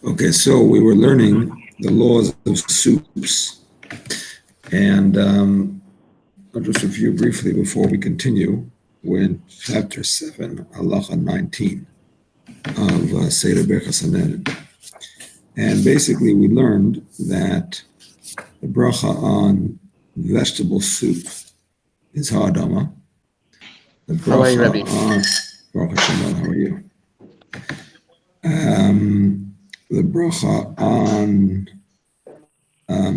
Okay, so we were learning the laws of soups, and I'll just review briefly before we continue. We're in chapter 7, halacha 19 of Seder Birchos HaNehenin. And basically we learned that the bracha on vegetable soup is ha'adama. The How are you, bracha Rabbi? on, Baruch Hashem, how are you? The bracha on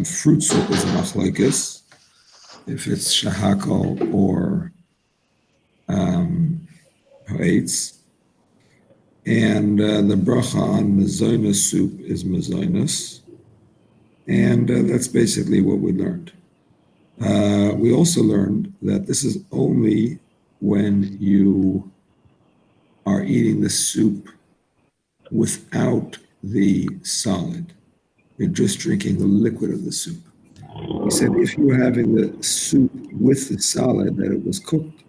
fruit soup is a machlokes, if it's shahakal or ha'etz. And the bracha on mezonah soup is mezonahs. And that's basically what we learned. We also learned that this is only when you are eating the soup without the solid. You're just drinking the liquid of the soup. We said if you were having the soup with the solid that it was cooked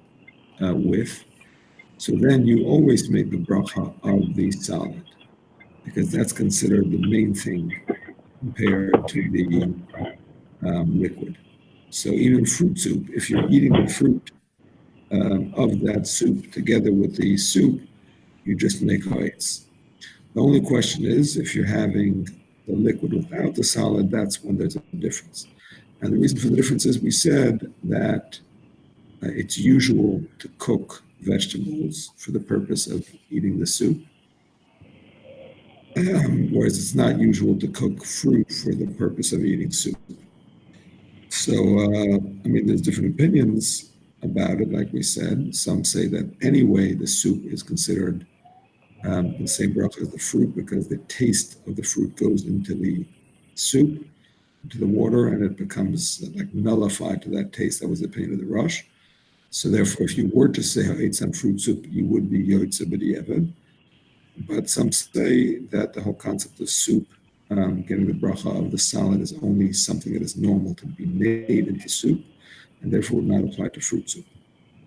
with, so then you always make the bracha of the solid, because that's considered the main thing compared to the liquid. So even fruit soup, if you're eating the fruit of that soup together with the soup, you just make ha'etz. The only question is, if you're having the liquid without the solid, that's when there's a difference. And the reason for the difference is we said that it's usual to cook vegetables for the purpose of eating the soup, whereas it's not usual to cook fruit for the purpose of eating soup. So, there's different opinions about it, like we said. Some say that anyway, the soup is considered the same bracha as the fruit, because the taste of the fruit goes into the soup, into the water, and it becomes like nullified to that taste. That was the opinion of the Rosh. So therefore, if you were to say ha'etz on fruit soup, you would be yotze b'di'evad. But some say that the whole concept of soup, getting the bracha of the solid, is only something that is normal to be made into soup, and therefore would not apply to fruit soup.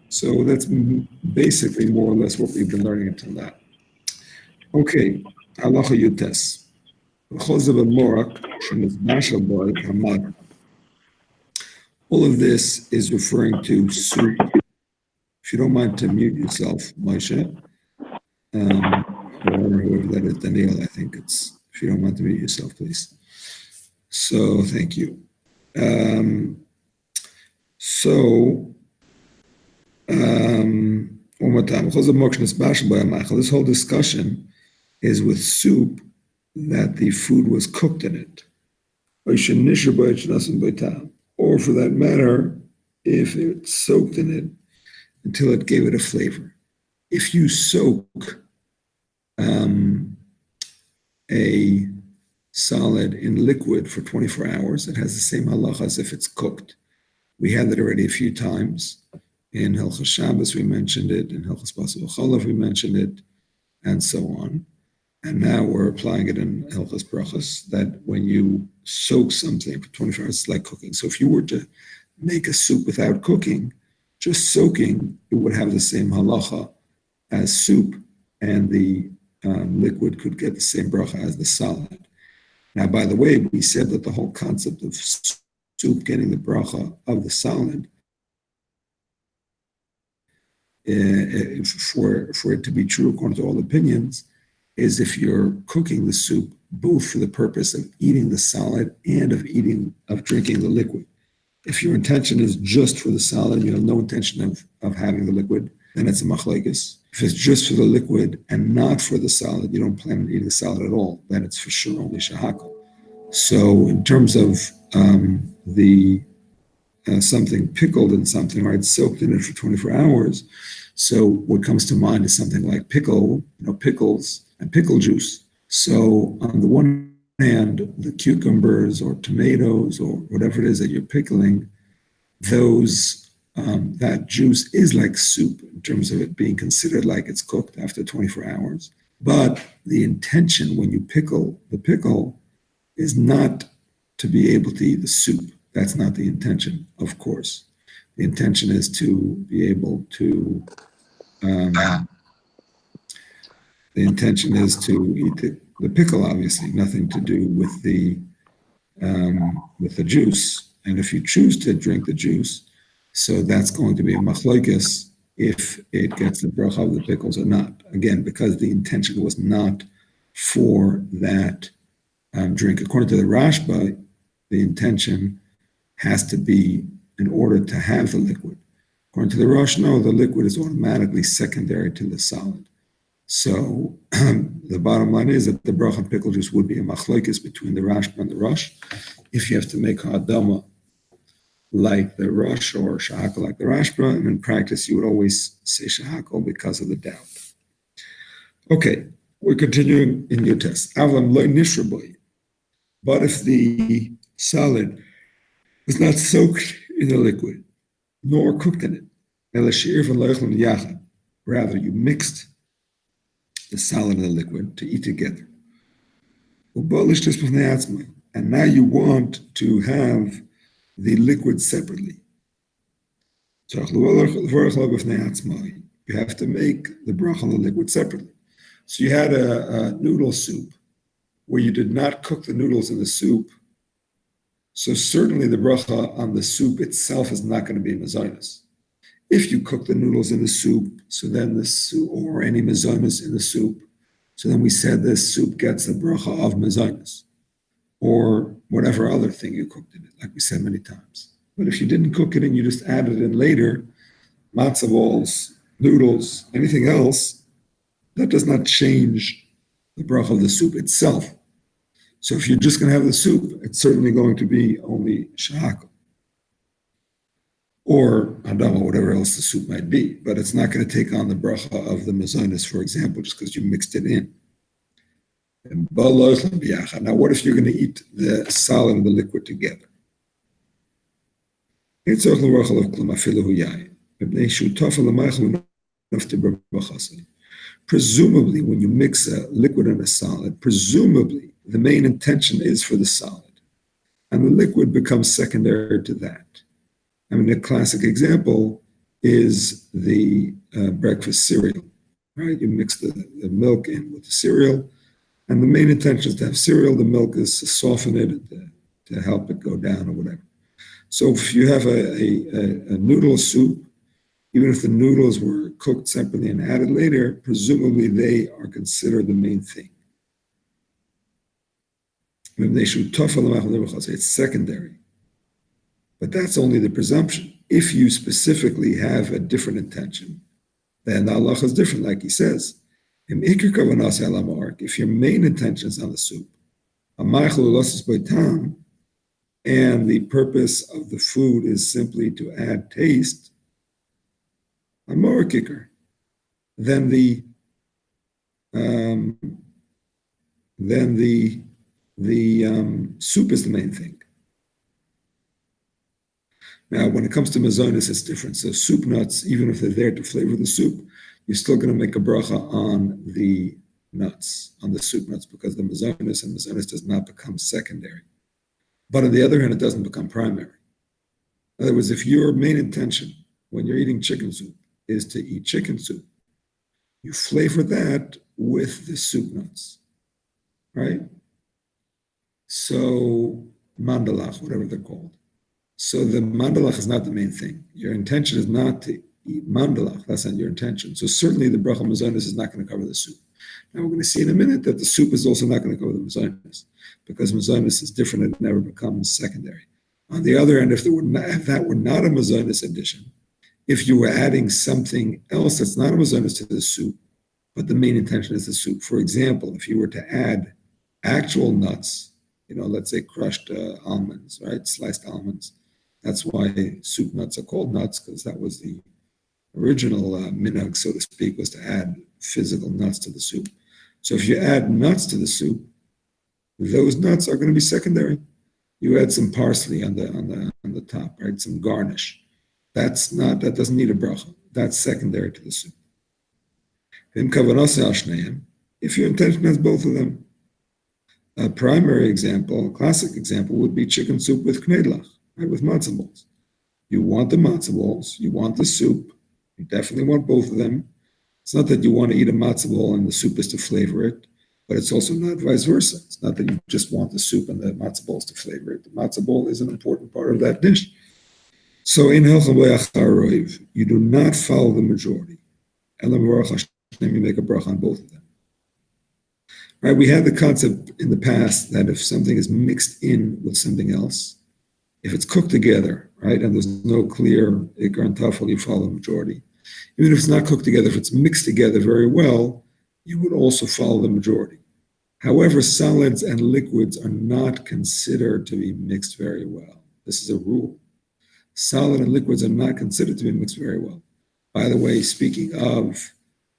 So that's basically more or less what we've been learning until now. Okay, halacha yutes. All of this is referring to soup. If you don't mind to mute yourself, Moshe, or whoever that is, Daniel, I think it's, if you don't mind to mute yourself, please. So, thank you. One more time. This whole discussion is with soup that the food was cooked in it. Or for that matter, if it's soaked in it until it gave it a flavor. If you soak a solid in liquid for 24 hours, it has the same halacha as if it's cooked. We had that already a few times. In Hilchos Shabbos we mentioned it, in Hilchos Basar V'Cholav we mentioned it, and so on. And now we're applying it in Hilchos Brachos, that when you soak something for 24 hours, it's like cooking. So if you were to make a soup without cooking, just soaking, it would have the same halacha as soup, and the liquid could get the same bracha as the solid. Now, by the way, we said that the whole concept of soup getting the bracha of the solid, for it to be true according to all opinions, is if you're cooking the soup both for the purpose of eating the solid and of drinking the liquid. If your intention is just for the solid, you have no intention of having the liquid, then it's a machlokes. If it's just for the liquid and not for the solid, you don't plan on eating the solid at all, then it's for sure only shahakal. So in terms of something pickled in something, right, soaked in it for 24 hours, so what comes to mind is something like pickles and pickle juice. So on the one hand, the cucumbers or tomatoes or whatever it is that you're pickling, that juice is like soup in terms of it being considered like it's cooked after 24 hours. But the intention when you pickle the pickle is not to be able to eat the soup. That's not the intention, of course. The intention is to be able to the intention is to eat the pickle, obviously, nothing to do with the juice. And if you choose to drink the juice, so that's going to be a machlokes if it gets the bracha of the pickles or not. Again, because the intention was not for that drink. According to the Rashba, the intention has to be in order to have the liquid. According to the Rosh, no, the liquid is automatically secondary to the solid. So the bottom line is that the bracha and pickle juice would be a machlokes between the Rashba and the Rosh. If you have to make ha'adama like the Rosh or shahakal like the Rashba, and in practice you would always say shahakal because of the doubt. Okay, we're continuing in your test. Avlam lo nishraboy. But if the solid is not soaked in the liquid, nor cooked in it, rather you mixed the solid and the liquid to eat together. And now you want to have the liquid separately. You have to make the bracha on the liquid separately. So you had a noodle soup where you did not cook the noodles in the soup. So certainly the bracha on the soup itself is not going to be mazonos. If you cook the noodles in the soup, so then the soup, or any mazonos in the soup, so then we said this soup gets the bracha of mazonos, or whatever other thing you cooked in it, like we said many times. But if you didn't cook it and you just added it in later, matzah balls, noodles, anything else, that does not change the bracha of the soup itself. So if you're just going to have the soup, it's certainly going to be only shahakal or hadama, whatever else the soup might be. But it's not going to take on the bracha of the mazonos, for example, just because you mixed it in. Now, what if you're going to eat the solid and the liquid together? Presumably, when you mix a liquid and a solid, presumably the main intention is for the solid, and the liquid becomes secondary to that. I mean, a classic example is the breakfast cereal, right? You mix the milk in with the cereal, and the main intention is to have cereal. The milk is to soften it, to help it go down or whatever. So if you have a noodle soup, even if the noodles were cooked separately and added later, presumably they are considered the main thing. It's secondary. But that's only the presumption. If you specifically have a different intention, then the halacha is different, like he says. If your main intention is on the soup, and the purpose of the food is simply to add taste, a more kicker, then the soup is the main thing. Now, when it comes to mazonos, it's different. So soup nuts, even if they're there to flavor the soup, you're still going to make a bracha on the nuts, on the soup nuts, because the mazonos does not become secondary. But on the other hand, it doesn't become primary. In other words, if your main intention when you're eating chicken soup is to eat chicken soup, you flavor that with the soup nuts, right? So mandalach, whatever they're called. So the mandalach is not the main thing. Your intention is not to eat mandalach. That's not your intention. So certainly the bracha mazonos is not going to cover the soup. Now we're going to see in a minute that the soup is also not going to cover the mazonos because mazonos is different and it never becomes secondary. On the other hand, if that were not a mazonos addition, if you were adding something else that's not a mazonos to the soup, but the main intention is the soup. For example, if you were to add actual nuts, let's say crushed almonds, right? Sliced almonds. That's why soup nuts are called nuts, because that was the original minhag, so to speak, was to add physical nuts to the soup. So if you add nuts to the soup, those nuts are going to be secondary. You add some parsley on the top, right? Some garnish. That doesn't need a bracha. That's secondary to the soup. If your intention has both of them, a primary example, a classic example, would be chicken soup with knedlach, right, with matzo balls. You want the matzo balls, you want the soup, you definitely want both of them, It's not that you want to eat a matzah ball and the soup is to flavor it, but it's also not vice versa. It's not that you just want the soup and the matzah balls to flavor it. The matzah ball is an important part of that dish. So in Hilchah B'Acharoiv, you do not follow the majority. Elam Baruch Hashem, you make a bracha on both of them. Right? We had the concept in the past that if something is mixed in with something else, if it's cooked together, right, and there's no clear ikar and tafel, you follow the majority. Even if it's not cooked together, if it's mixed together very well, you would also follow the majority. However, solids and liquids are not considered to be mixed very well. This is a rule. Solid and liquids are not considered to be mixed very well. By the way, speaking of,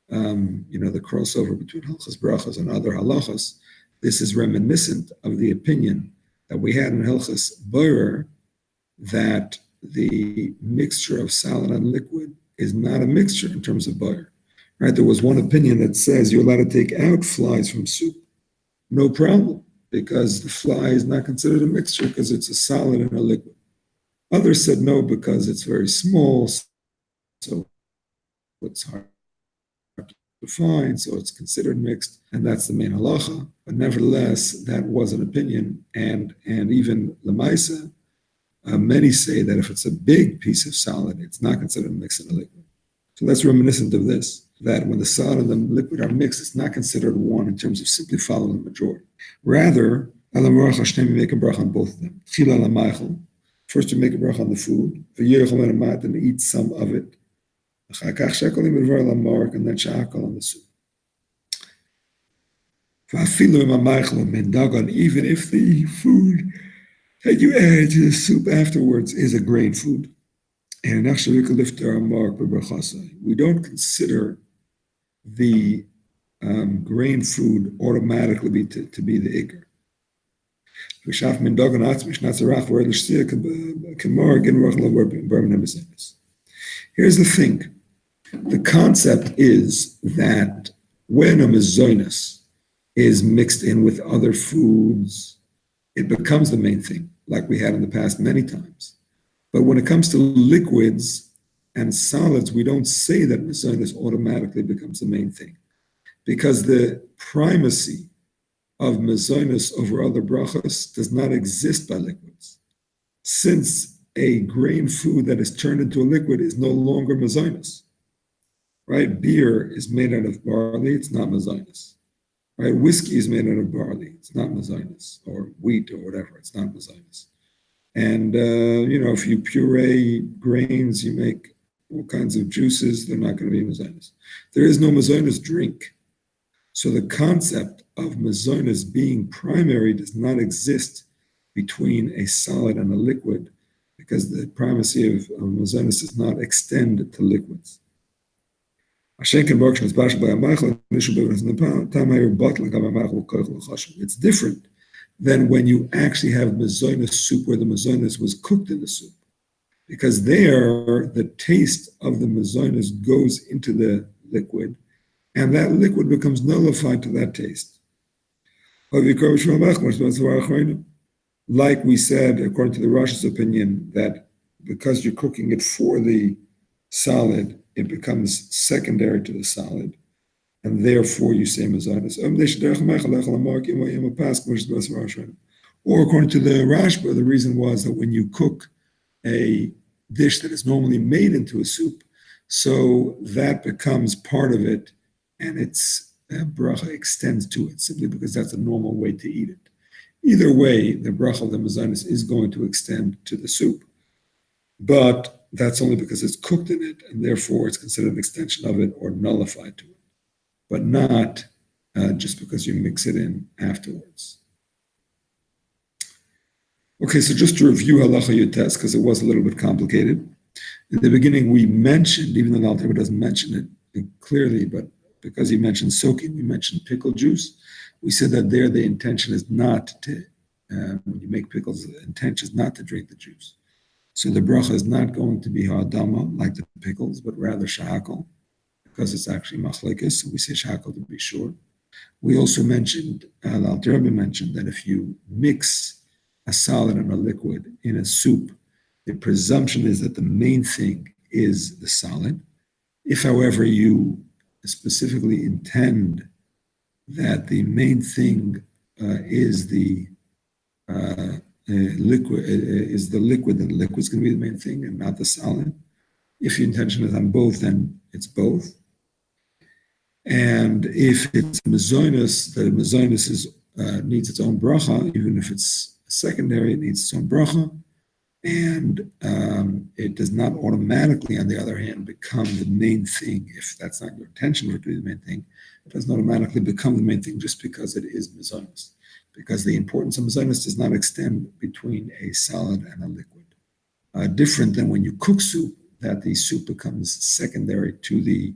the crossover between halachas brachas and other halachas, this is reminiscent of the opinion that we had in halachas borer that the mixture of solid and liquid is not a mixture in terms of borer. Right? There was one opinion that says you're allowed to take out flies from soup, no problem, because the fly is not considered a mixture because it's a solid and a liquid. Others said no because it's very small, so it's hard to find, so it's considered mixed, and that's the main halacha. But nevertheless, that was an opinion, and even lemaisa, many say that if it's a big piece of solid, it's not considered mixed in a liquid. So that's reminiscent of this, that when the solid and the liquid are mixed, it's not considered one in terms of simply following the majority. Rather, Elam Baruch Hashem, you make a bracha on both of them. Tchila l'maychel. First, you make a bracha on the food, and eat some of it. And then shakal on the soup. Even if the food that you add to the soup afterwards is a grain food. And we don't consider the grain food automatically to be the ikr. Here's the thing. The concept is that when a mezonus is mixed in with other foods, it becomes the main thing, like we had in the past many times. But when it comes to liquids and solids, we don't say that mezonus automatically becomes the main thing, because the primacy of mezonus over other brachas does not exist by liquids. Since a grain food that is turned into a liquid is no longer mezonus, right? Beer is made out of barley, it's not mezonus, right? Whiskey is made out of barley, it's not mezonus, or wheat or whatever, it's not mezonus. And, if you puree grains, you make all kinds of juices, they're not going to be mezonus. There is no mezonus drink. So the concept of mezonus being primary does not exist between a solid and a liquid, because the primacy of mezonus does not extend to liquids. It's different than when you actually have mezonus soup where the mezonus was cooked in the soup, because there the taste of the mezonus goes into the liquid, and that liquid becomes nullified to that taste. Like we said, according to the Rosh's opinion, that because you're cooking it for the solid, it becomes secondary to the solid, and therefore you say mezonus. Or according to the Rashba, the reason was that when you cook a dish that is normally made into a soup, so that becomes part of it, and its bracha extends to it, simply because that's a normal way to eat it. Either way, the bracha of the mezonus is going to extend to the soup, but that's only because it's cooked in it, and therefore it's considered an extension of it or nullified to it, but not just because you mix it in afterwards. Okay, so just to review halacha yutes, because it was a little bit complicated. In the beginning, we mentioned, even though the Alter Rebbe doesn't mention it clearly, but because he mentioned soaking, we mentioned pickle juice. We said that there the intention is not to, when you make pickles, the intention is not to drink the juice. So the bracha is not going to be ha'adama, like the pickles, but rather shahakal, because it's actually machlekes, so we say shahakal to be short. We also mentioned, the Alter Rebbe mentioned that if you mix a solid and a liquid in a soup, the presumption is that the main thing is the solid. If, however, you specifically intend that the main thing is the liquid, is the liquid, and the liquid's going to be the main thing and not the solid. If your intention is on both, then it's both. And if it's mezonus, the mezonus needs its own bracha, even if it's secondary, it needs its own bracha. And it does not automatically, on the other hand, become the main thing. If that's not your intention for it to be the main thing, it doesn't automatically become the main thing just because it is mezonus. Because the importance of mezonus does not extend between a solid and a liquid. Different than when you cook soup, that the soup becomes secondary to the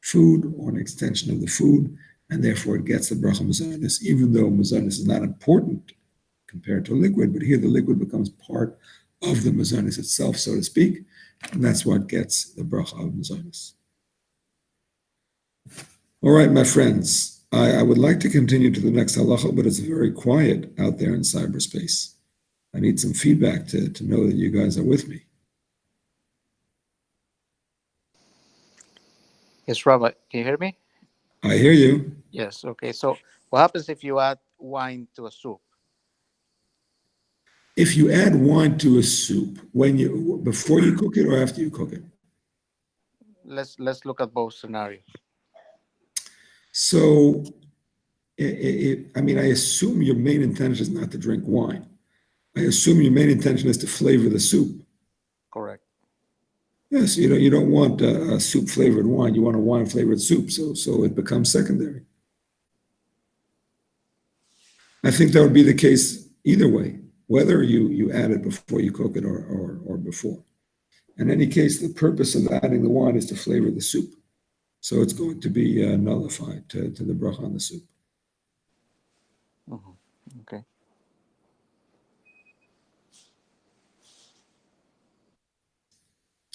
food or an extension of the food, and therefore it gets the bracha mezonus, even though mezonus is not important compared to a liquid, but here the liquid becomes part of the mezonus itself, so to speak, and that's what gets the bracha of mezonus. All right, my friends, I would like to continue to the next halacha, but it's very quiet out there in cyberspace. I need some feedback to know that you guys are with me. Yes, Robert, can you hear me? I hear you. Yes, okay. So what happens if you add wine to a soup? If you add wine to a soup, before you cook it or after you cook it? Let's look at both scenarios. So, I assume your main intention is not to drink wine. I assume your main intention is to flavor the soup. Correct. Yes, you don't want a soup flavored wine. You want a wine flavored soup, so it becomes secondary. I think that would be the case either way, whether you add it before you cook it or before. In any case, the purpose of adding the wine is to flavor the soup. So it's going to be nullified to the bracha on the soup. Mm-hmm. Okay.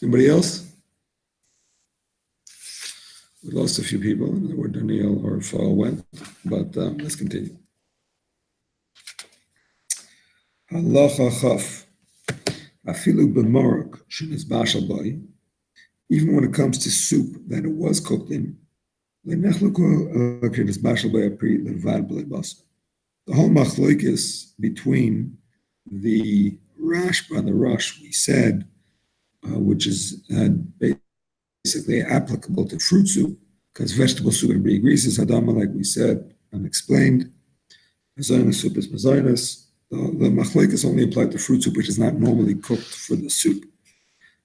Anybody else? We lost a few people. I don't know where Daniel or Fall went, but let's continue. Halacha chaf. Afilu b'marok shenizbashal bai. Even when it comes to soup that it was cooked in, the whole machlokes between the Rashba and the Rush, we said, which is basically applicable to fruit soup, because vegetable soup and brie grease is hadama, like we said and explained. Mezonus soup is mezonus. The machlokes only applied to fruit soup, which is not normally cooked for the soup.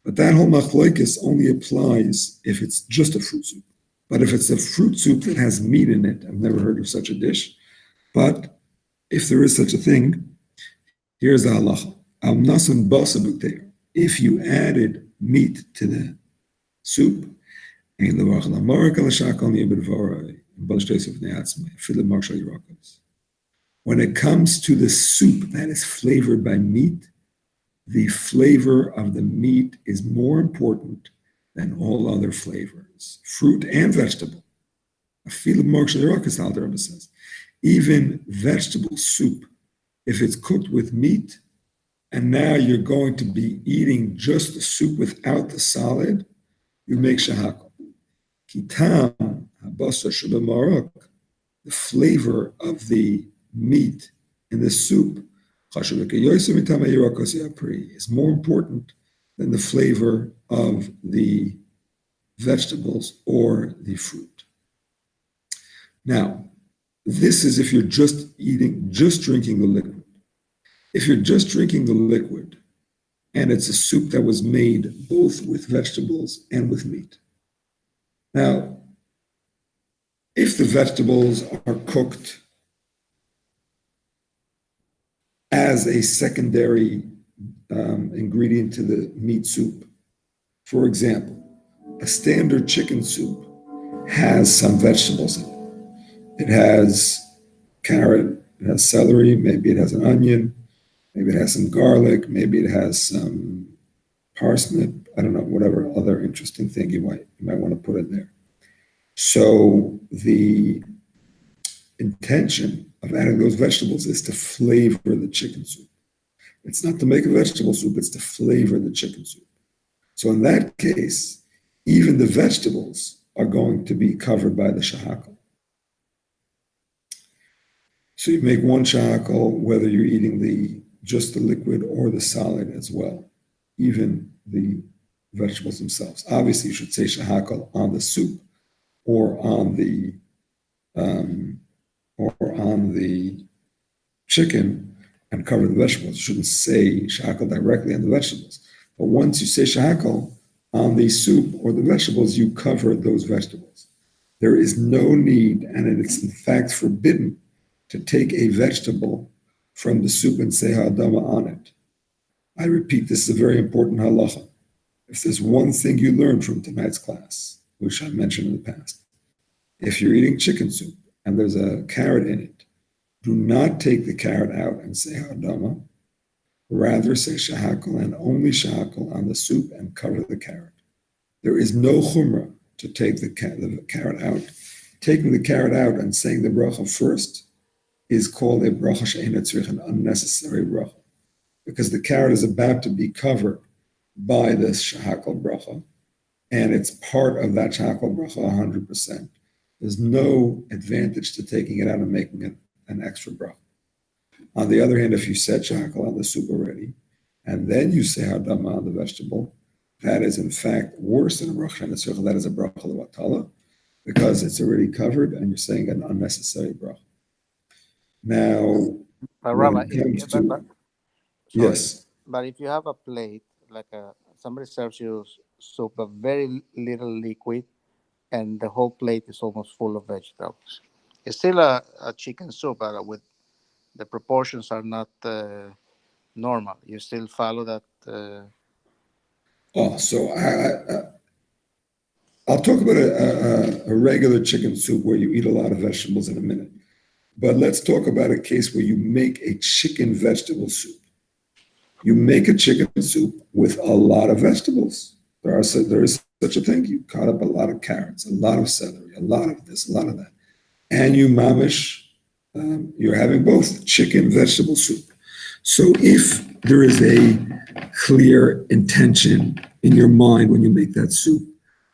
But that whole machlokes only applies if it's just a fruit soup. But if it's a fruit soup that has meat in it, I've never heard of such a dish, but if there is such a thing, here's the halacha. If you added meat to the soup, when it comes to the soup that is flavored by meat, the flavor of the meat is more important than all other flavors, fruit and vegetable. Says. Even vegetable soup, if it's cooked with meat, and now you're going to be eating just the soup without the solid, you make shahakol. Kitam, habasa shubamarok, the flavor of the meat in the soup is more important than the flavor of the vegetables or the fruit. Now, this is if you're just drinking the liquid. If you're just drinking the liquid, and it's a soup that was made both with vegetables and with meat. Now, if the vegetables are cooked as a secondary ingredient to the meat soup, for example, a standard chicken soup has some vegetables in it. It has carrot, it has celery, maybe it has an onion, maybe it has some garlic, maybe it has some parsnip, I don't know, whatever other interesting thing you might want to put in there. So the intention of adding those vegetables is to flavor the chicken soup. It's not to make a vegetable soup, it's to flavor the chicken soup. So in that case, even the vegetables are going to be covered by the shahakal. So you make one shahakal whether you're eating just the liquid or the solid as well, even the vegetables themselves. Obviously, you should say shahakal on the soup or on the chicken and cover the vegetables. You shouldn't say shahakal directly on the vegetables. But once you say shahakal on the soup or the vegetables, you cover those vegetables. There is no need, and it's in fact forbidden, to take a vegetable from the soup and say ha'adama on it. I repeat, this is a very important halacha. If there's one thing you learned from tonight's class, which I mentioned in the past, if you're eating chicken soup and there's a carrot in it, do not take the carrot out and say ha'adama. Rather say shahakal and only shahakal on the soup and cover the carrot. There is no chumrah to take the carrot out. Taking the carrot out and saying the bracha first is called a bracha she'eina tzrich, an unnecessary bracha, because the carrot is about to be covered by this shahakal bracha, and it's part of that shahakal bracha 100%. There's no advantage to taking it out and making it an extra bracha. On the other hand, if you said shahakal on the soup already, and then you say hadama on the vegetable, that is in fact worse than a bracha she'eina tzrich. That is a bracha levatala, because it's already covered and you're saying an unnecessary bracha. Now, But when Rabbi, it comes to, sorry, yes, but if you have a plate, like somebody serves you soup, a very little liquid, and the whole plate is almost full of vegetables. It's still a chicken soup, but with the proportions are not normal. You still follow that. so I'll talk about a regular chicken soup where you eat a lot of vegetables in a minute. But let's talk about a case where you make a chicken vegetable soup. You make a chicken soup with a lot of vegetables. There is such a thing. You cut up a lot of carrots, a lot of celery, a lot of this, a lot of that. And you mamish, you're having both chicken vegetable soup. So if there is a clear intention in your mind when you make that soup,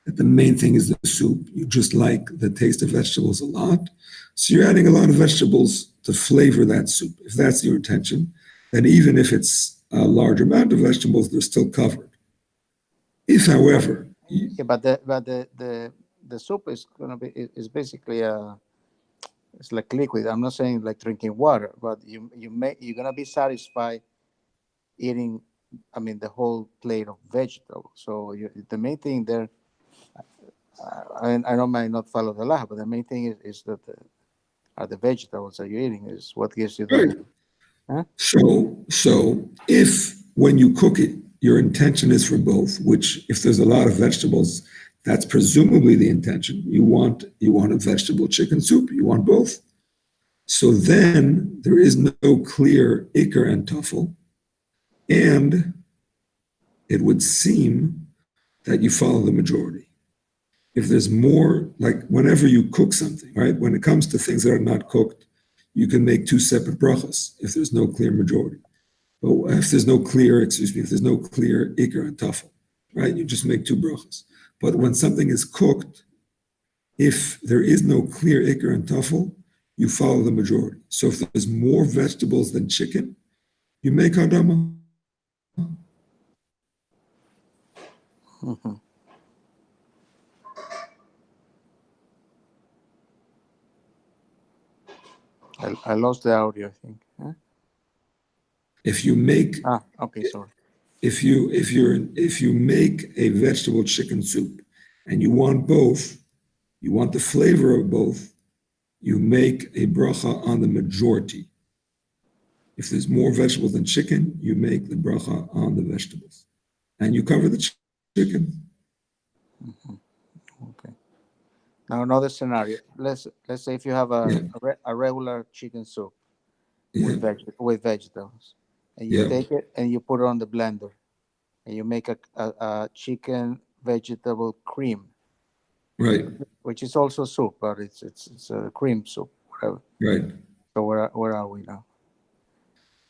that the main thing is the soup, you just like the taste of vegetables a lot, so you're adding a lot of vegetables to flavor that soup. If that's your intention, then even if it's a large amount of vegetables, they're still covered. If, however, Yeah, but the soup is gonna be is basically it's like liquid. I'm not saying like drinking water, but you're gonna be satisfied eating. I mean, the whole plate of vegetables. So the main thing there, I don't might not follow the law, but the main thing is that are the vegetables that you're eating is what gives you right. the. Huh? So if when you cook it, your intention is for both, which if there's a lot of vegetables, that's presumably the intention. You want a vegetable chicken soup. You want both. So then there is no clear ikar and tuffle, and it would seem that you follow the majority. If there's more, like whenever you cook something, right? When it comes to things that are not cooked, you can make two separate brachas if there's no clear majority. But if there's no clear, if there's no clear ikar and tuffle, right? You just make two brachas. But when something is cooked, if there is no clear ikar and tuffle, you follow the majority. So if there's more vegetables than chicken, you make hadama. Mm-hmm. I lost the audio, I think. Huh? If you make Okay, sorry. if you make a vegetable chicken soup and you want both, you want the flavor of both, you make a bracha on the majority. If there's more vegetables than chicken, you make the bracha on the vegetables, and you cover the chicken. Mm-hmm. Okay. Now another scenario. Let's say if you have Yeah, a regular chicken soup yeah, with vegetables, and you yeah. take it and you put it on the blender, and you make a chicken vegetable cream, Right, which is also soup, but it's a cream soup, whatever. right. So where are we now?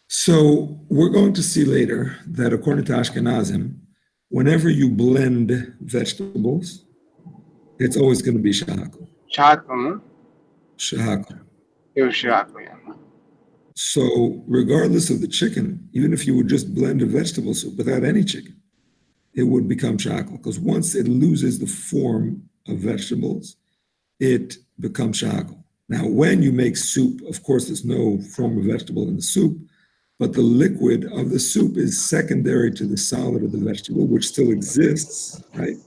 So we're going to see later that according to Ashkenazim, whenever you blend vegetables, It's always going to be shahakal. Shahakal, Shahakal. it was shahakal, yeah. So regardless of the chicken, even if you would just blend a vegetable soup without any chicken, it would become shahakal, because once it loses the form of vegetables, it becomes shahakal. Now, when you make soup, of course, there's no form of vegetable in the soup, but the liquid of the soup is secondary to the solid of the vegetable, which still exists, right?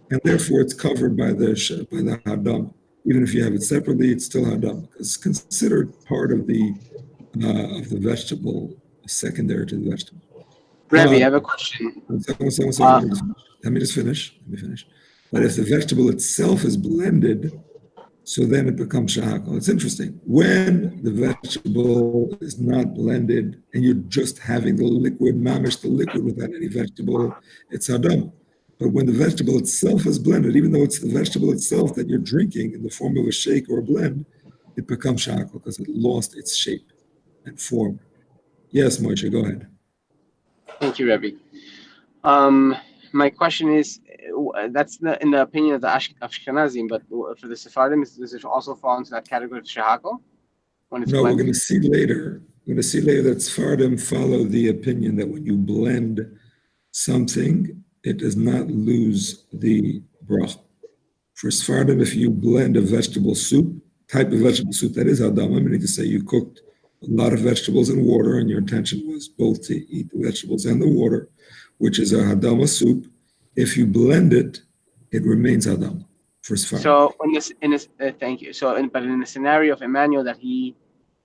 And therefore, it's covered by the hadam. Even if you have it separately, it's still hadam. It's considered part of the vegetable, secondary to the vegetable. Rebbe, I have a question. Let me just finish. But if the vegetable itself is blended, so then it becomes shahakal. It's interesting. When the vegetable is not blended and you're just having the liquid, mamish the liquid without any vegetable, it's hadam. But when the vegetable itself is blended, even though it's the vegetable itself that you're drinking in the form of a shake or a blend, it becomes shahakal because it lost its shape and form. Yes, Moshe, go ahead. Thank you, Rebbe. My question is, that's in the opinion of the Ashkenazim, but for the Sephardim, does it also fall into that category of shahakal? When it's No, blended? we're going to see later. We're going to see later that Sephardim follow the opinion that when you blend something, it does not lose the bracha. For Sephardim, if you blend a vegetable soup, type of vegetable soup that is hadam, meaning to say you cooked a lot of vegetables and water, and your intention was both to eat the vegetables and the water, which is a hadama soup. If you blend it, it remains hadam for Sephardim. So thank you. But in the scenario of Emmanuel that he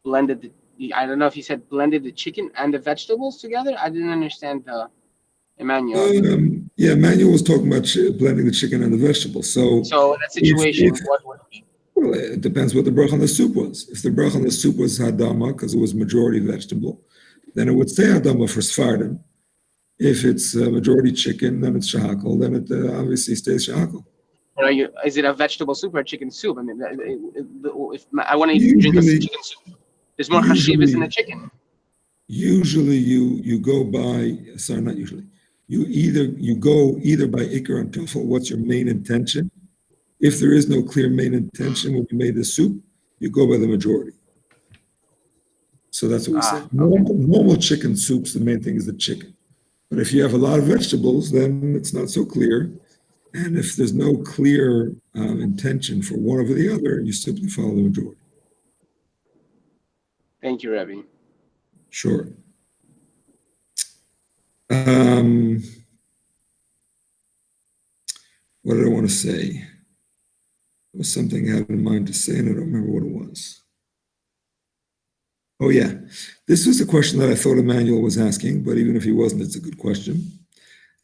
blended I don't know if he said blended the chicken and the vegetables together. I didn't understand Emmanuel. Yeah, Emmanuel was talking about blending the chicken and the vegetables. So in that situation, what would be? Well, it depends what the bracha on the soup was. If the bracha on the soup was hadama, because it was majority vegetable, then it would stay hadama for Sephardim. If it's majority chicken, then it's shahakal. Then it obviously stays shahakal. Is it a vegetable soup or a chicken soup? I mean, if I want to drink a chicken soup, there's more chashivas in the chicken. Usually, you go by. Sorry, not usually. You go either by ikar and tofel. What's your main intention? If there is no clear main intention when you made the soup, you go by the majority. So that's what we say. Normal chicken soups, the main thing is the chicken. But if you have a lot of vegetables, then it's not so clear. And if there's no clear intention for one over the other, you simply follow the majority. Thank you, Rebbe. Sure. What did I want to say? There was something I had in mind to say, and I don't remember what it was. Oh, yeah. This was a question that I thought Emmanuel was asking, but even if he wasn't, it's a good question.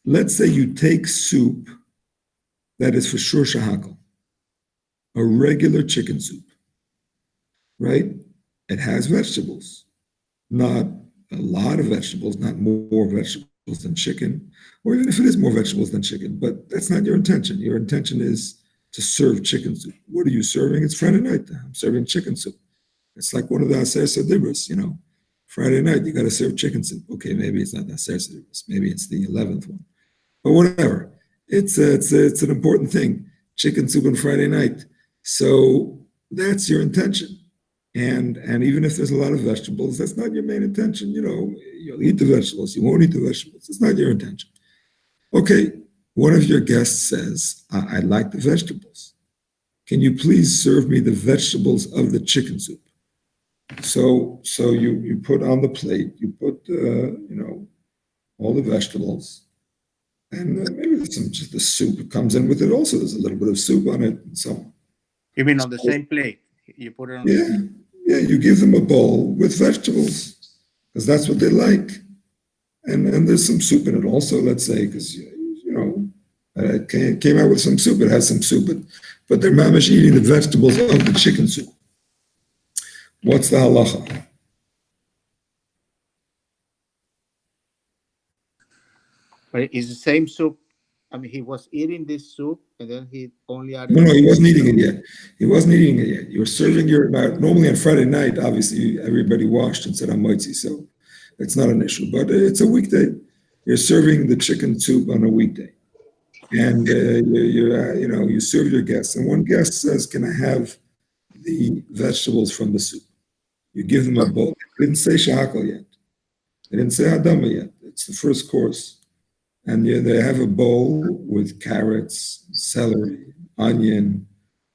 Let's say you take soup that is for sure shahakal, a regular chicken soup, right? It has vegetables, not a lot of vegetables, not more vegetables than chicken, or even if it is more vegetables than chicken, but that's not your intention. Your intention is to serve chicken soup. What are you serving? It's Friday night. I'm serving chicken soup. It's like one of the Seder Birchos, Friday night, you got to serve chicken soup. Okay, maybe it's not that Seder Birchos. Maybe it's the 11th one. But whatever. It's an important thing. Chicken soup on Friday night. So that's your intention. And even if there's a lot of vegetables, that's not your main intention. You'll eat the vegetables. You won't eat the vegetables. It's not your intention. Okay, one of your guests says, I like the vegetables. Can you please serve me the vegetables of the chicken soup? So you put on the plate, you put, all the vegetables, and maybe there's just the soup comes in with it also. There's a little bit of soup on it and so on. You mean on the same plate? You put it on Yeah, you give them a bowl with vegetables because that's what they like. And there's some soup in it also, let's say, because, it came out with some soup. It has some soup, but they're mamish eating the vegetables of the chicken soup. What's the halacha? But it's the same soup. I mean, he was eating this soup, and then he only added. No, he wasn't eating it yet. You were serving normally on Friday night, obviously, everybody washed and said, I'm moitzi, so it's not an issue. But it's a weekday. You're serving the chicken soup on a weekday. and you serve your guests, and one guest says, "Can I have the vegetables from the soup?" You give them a bowl. They didn't say shahakal yet. They didn't say hadama yet. It's the first course, and they have a bowl with carrots, celery, onion,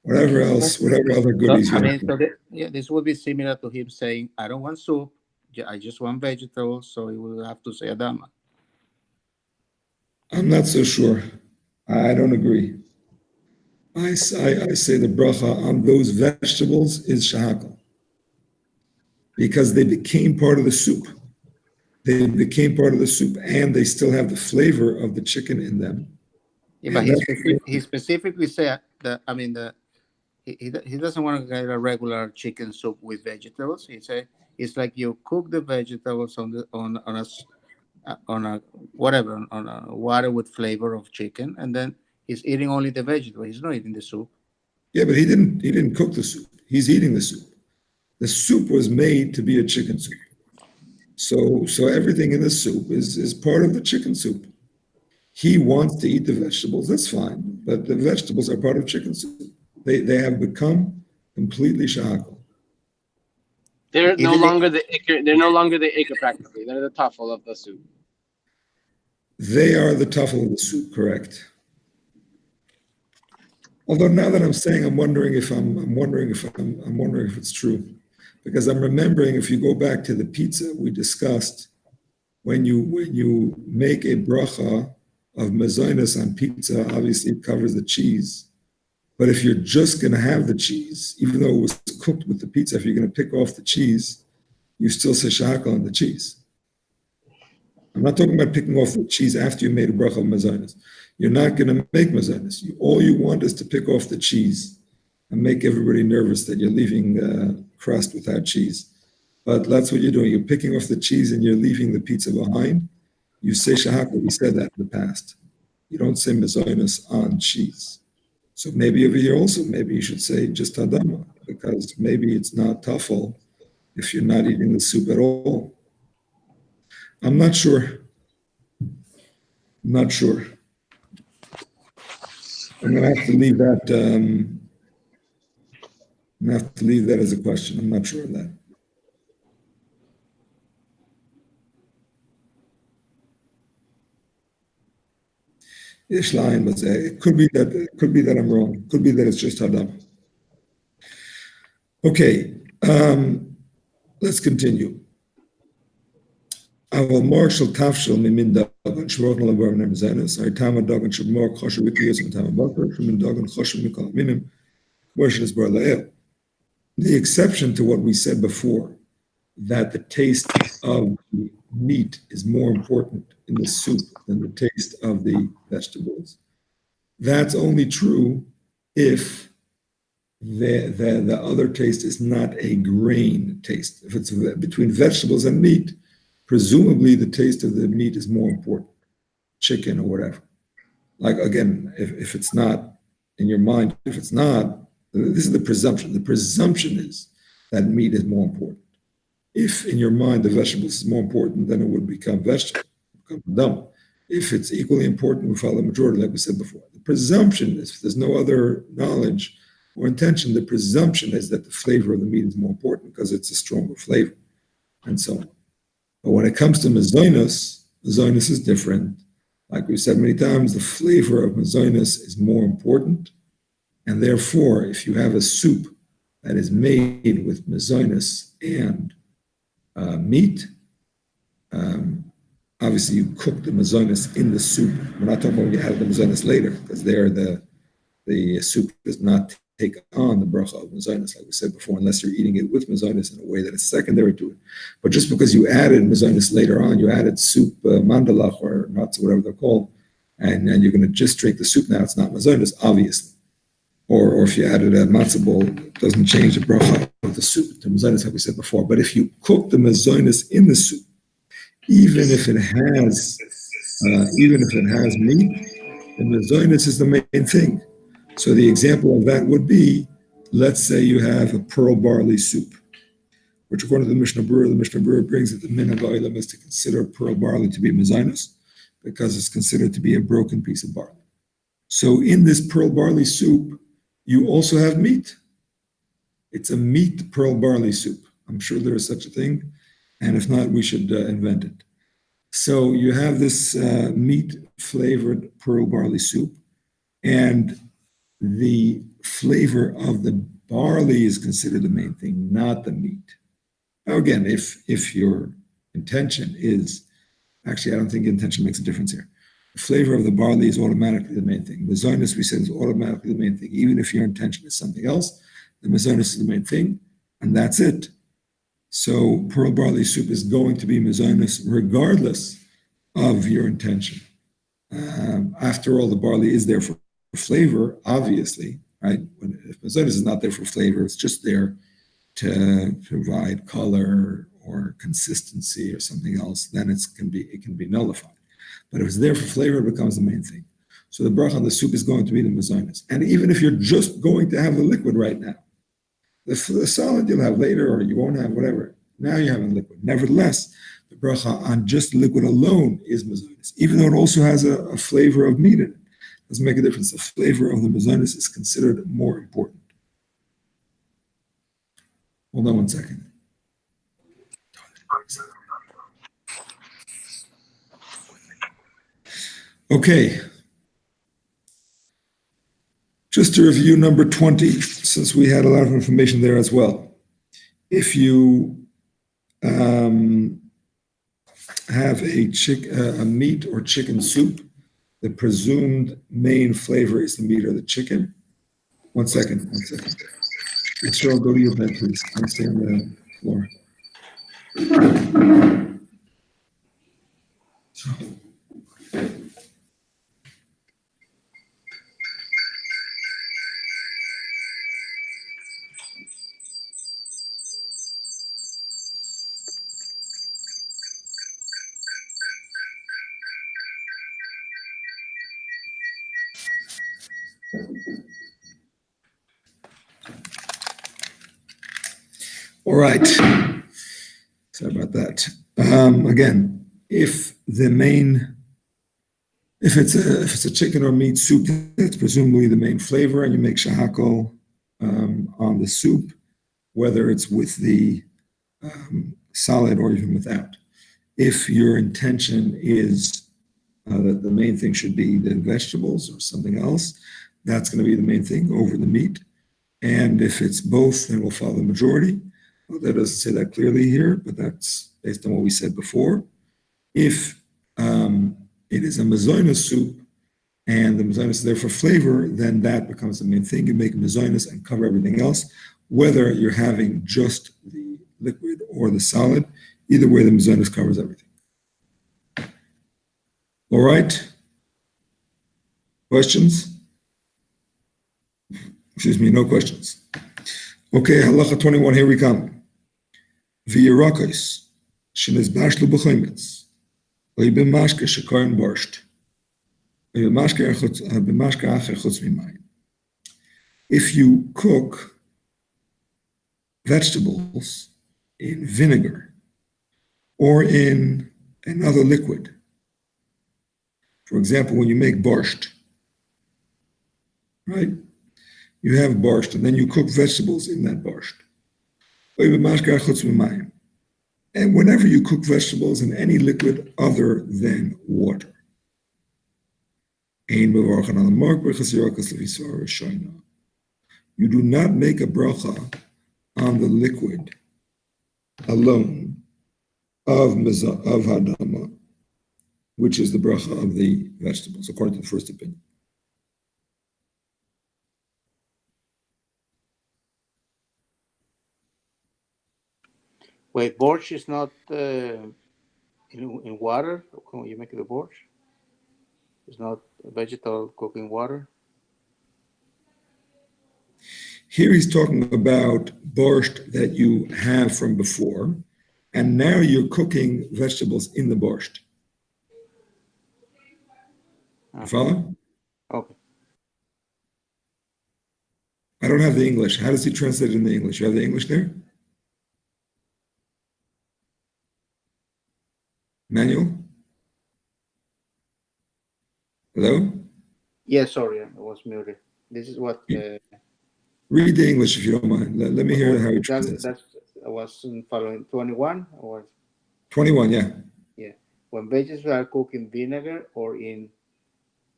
whatever other goodies you have. This would be similar to him saying, "I don't want soup. I just want vegetables." So he will have to say adama. I'm not so sure. I don't agree. I say the bracha on those vegetables is shahakal because they became part of the soup. They became part of the soup, and they still have the flavor of the chicken in them. Yeah, but he specifically said that. I mean, he doesn't want to get a regular chicken soup with vegetables. He said it's like you cook the vegetables on a whatever on a water with flavor of chicken, and then he's eating only the vegetable. He's not eating the soup. Yeah, but he didn't cook the soup. He's eating the soup. The soup was made to be a chicken soup. So everything in the soup is part of the chicken soup. He wants to eat the vegetables. That's fine, but the vegetables are part of chicken soup. They have become completely shahakal. They're no longer the ikr. They're no longer the ikr practically. They're the tafel of the soup. They are the tuffle of the soup, correct? Although now that I'm saying, I'm wondering if it's true, because I'm remembering if you go back to the pizza we discussed, when you make a bracha of mezainis on pizza, obviously it covers the cheese. But if you're just going to have the cheese, even though it was cooked with the pizza, if you're going to pick off the cheese, you still say shahakal on the cheese. I'm not talking about picking off the cheese after you made a bracha of mezainis. You're not going to make mezainis. All you want is to pick off the cheese and make everybody nervous that you're leaving crust without cheese. But that's what you're doing. You're picking off the cheese and you're leaving the pizza behind. You say shahakal. We said that in the past. You don't say mezainis on cheese. So maybe over here also, maybe you should say just hadama, because maybe it's not tafel if you're not eating the soup at all. I'm not sure. I'm not sure. I'm going to have to leave that. I'm going to have to leave that as a question. I'm not sure of that. Ishline, but it could be that I'm wrong. It could be that it's just hadam. Okay, let's continue. Our marshal tafshel mimin dagan shmorot nalavar nem zenes. Our tama dagan shmor chashu vitiyos and tama bakar shmin dagan chashu mikol minim worship bar lael. The exception to what we said before, that the taste of the meat is more important in the soup than the taste of the vegetables. That's only true if the other taste is not a grain taste. If it's between vegetables and meat, presumably the taste of the meat is more important, chicken or whatever. Like again, if it's not in your mind, if it's not, this is the presumption. The presumption is that meat is more important. If in your mind the vegetables is more important, then it would become vegetable, become dumb. If it's equally important, we follow the majority, like we said before. The presumption is, if there's no other knowledge or intention, the presumption is that the flavor of the meat is more important because it's a stronger flavor, and so on. But when it comes to mezainis is different. Like we've said many times, the flavor of mezainis is more important, and therefore, if you have a soup that is made with mezainis and meat, obviously you cook the mezainis in the soup. We're not talking about when you add the mezainis later, because there the soup does not take on the bracha of mezainis, like we said before, unless you're eating it with mezainis in a way that is secondary to it. But just because you added mezainis later on, you added soup mandalach or nuts, whatever they're called, and you're going to just drink the soup now, it's not mezainis, obviously. Or if you added a matzah bowl, it doesn't change the bracha of the soup to mezainis, like we said before. But if you cook the mezainis in the soup, even if it has meat, the mezainis is the main thing. So the example of that would be, let's say you have a pearl barley soup, which according to the Mishnah Berurah brings that the min of oilam is to consider pearl barley to be mezainis because it's considered to be a broken piece of barley. So in this pearl barley soup, you also have meat. It's a meat pearl barley soup. I'm sure there is such a thing. And if not, we should invent it. So you have this meat flavored pearl barley soup, and the flavor of the barley is considered the main thing, not the meat. Now, again, if your intention is, actually, I don't think intention makes a difference here. The flavor of the barley is automatically the main thing. The Mazonis, we said, is automatically the main thing. Even if your intention is something else, the Mazonis is the main thing, and that's it. So pearl barley soup is going to be Mazonis regardless of your intention. After all, the barley is there for flavor, obviously, right? If Mazonis is not there for flavor, it's just there to provide color or consistency or something else, then it can be nullified. But if it's there for flavor, it becomes the main thing. So the bracha on the soup is going to be the mazonis. And even if you're just going to have the liquid right now, the solid you'll have later, or you won't have, whatever. Now you're having liquid. Nevertheless, the bracha on just liquid alone is mazonis, even though it also has a flavor of meat in it. Doesn't make a difference. The flavor of the mazonis is considered more important. Hold on 1 second. Okay. Just to review number 20, since we had a lot of information there as well. If you have a meat or chicken soup, the presumed main flavor is the meat or the chicken. 1 second, 1 second. Cheryl, go to your bed, please. I'm staying on the floor. All right. Sorry about that. Again, if it's a chicken or meat soup, that's presumably the main flavor, and you make shahako on the soup, whether it's with the solid or even without. If your intention is that the main thing should be the vegetables or something else, that's going to be the main thing over the meat. And if it's both, then we'll follow the majority. Well, that doesn't say that clearly here, but that's based on what we said before. If it is a mazonis soup and the mazonis is there for flavor, then that becomes the main thing. You make a mazonis and cover everything else, whether you're having just the liquid or the solid. Either way, the mazonis covers everything. All right. Questions? Excuse me, no questions. Okay, halacha 21, here we come. V'yirakos, shenizbash l'b'chometz, v'yibimashke shekorin borscht, v'yibimashke acher chutz mimayim. If you cook vegetables in vinegar or in another liquid, for example, when you make borscht, right? You have borscht, and then you cook vegetables in that borscht. And whenever you cook vegetables in any liquid other than water, you do not make a bracha on the liquid alone of hadama, which is the bracha of the vegetables, according to the first opinion. Wait, borscht is not in water when you make the borscht? It's not vegetable cooked in water? Here he's talking about borscht that you have from before, and now you're cooking vegetables in the borscht. You follow? Okay. I don't have the English. How does he translate it in the English? You have the English there? Manuel? Hello? Yeah, sorry, I was muted. This is what Read the English if you don't mind. Let me hear how he translates. that's I was following 21 or 21, yeah. yeah. When veggies are cooked in vinegar or in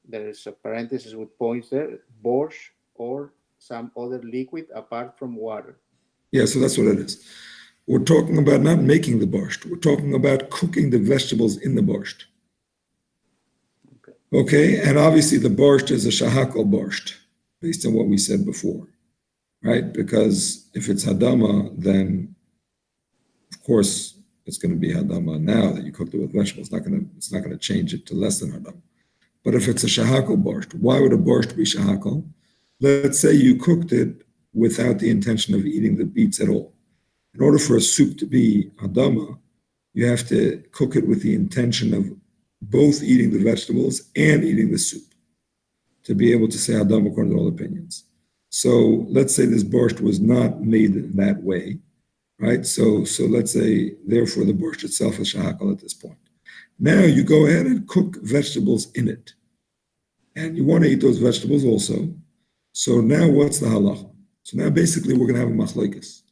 there is a parenthesis with points there, borscht or some other liquid apart from water. Yeah, so that's what it is. We're talking about not making the borscht. We're talking about cooking the vegetables in the borscht. Okay. Okay, and obviously the borscht is a shahakal borscht, based on what we said before, right? Because if it's hadama, then of course it's going to be hadama now that you cooked it with vegetables. It's not gonna change it to less than hadama. But if it's a shahakal borscht, why would a borscht be shahakal? Let's say you cooked it without the intention of eating the beets at all. In order for a soup to be hadama, you have to cook it with the intention of both eating the vegetables and eating the soup to be able to say hadama according to all opinions. So let's say this borscht was not made that way, right? So let's say therefore the borscht itself is shahakal at this point. Now you go ahead and cook vegetables in it, and you want to eat those vegetables also. So now what's the halacha? So now basically we're going to have a machlokes.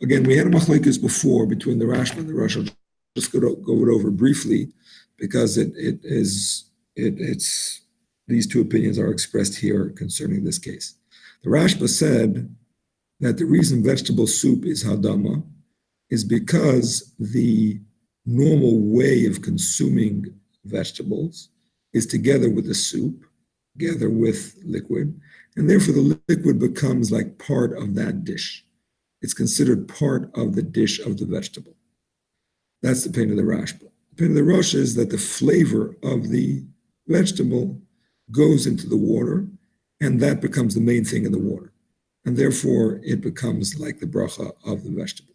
Again, we had a machlokes before between the Rashba and the Rosh. I'll just go it over briefly because it's these two opinions are expressed here concerning this case. The Rashba said that the reason vegetable soup is hadama is because the normal way of consuming vegetables is together with the soup, together with liquid, and therefore the liquid becomes like part of that dish. It's considered part of the dish of the vegetable. That's the pain of the Rashba. The pain of the Rosh is that the flavor of the vegetable goes into the water, and that becomes the main thing in the water. And therefore, it becomes like the bracha of the vegetable.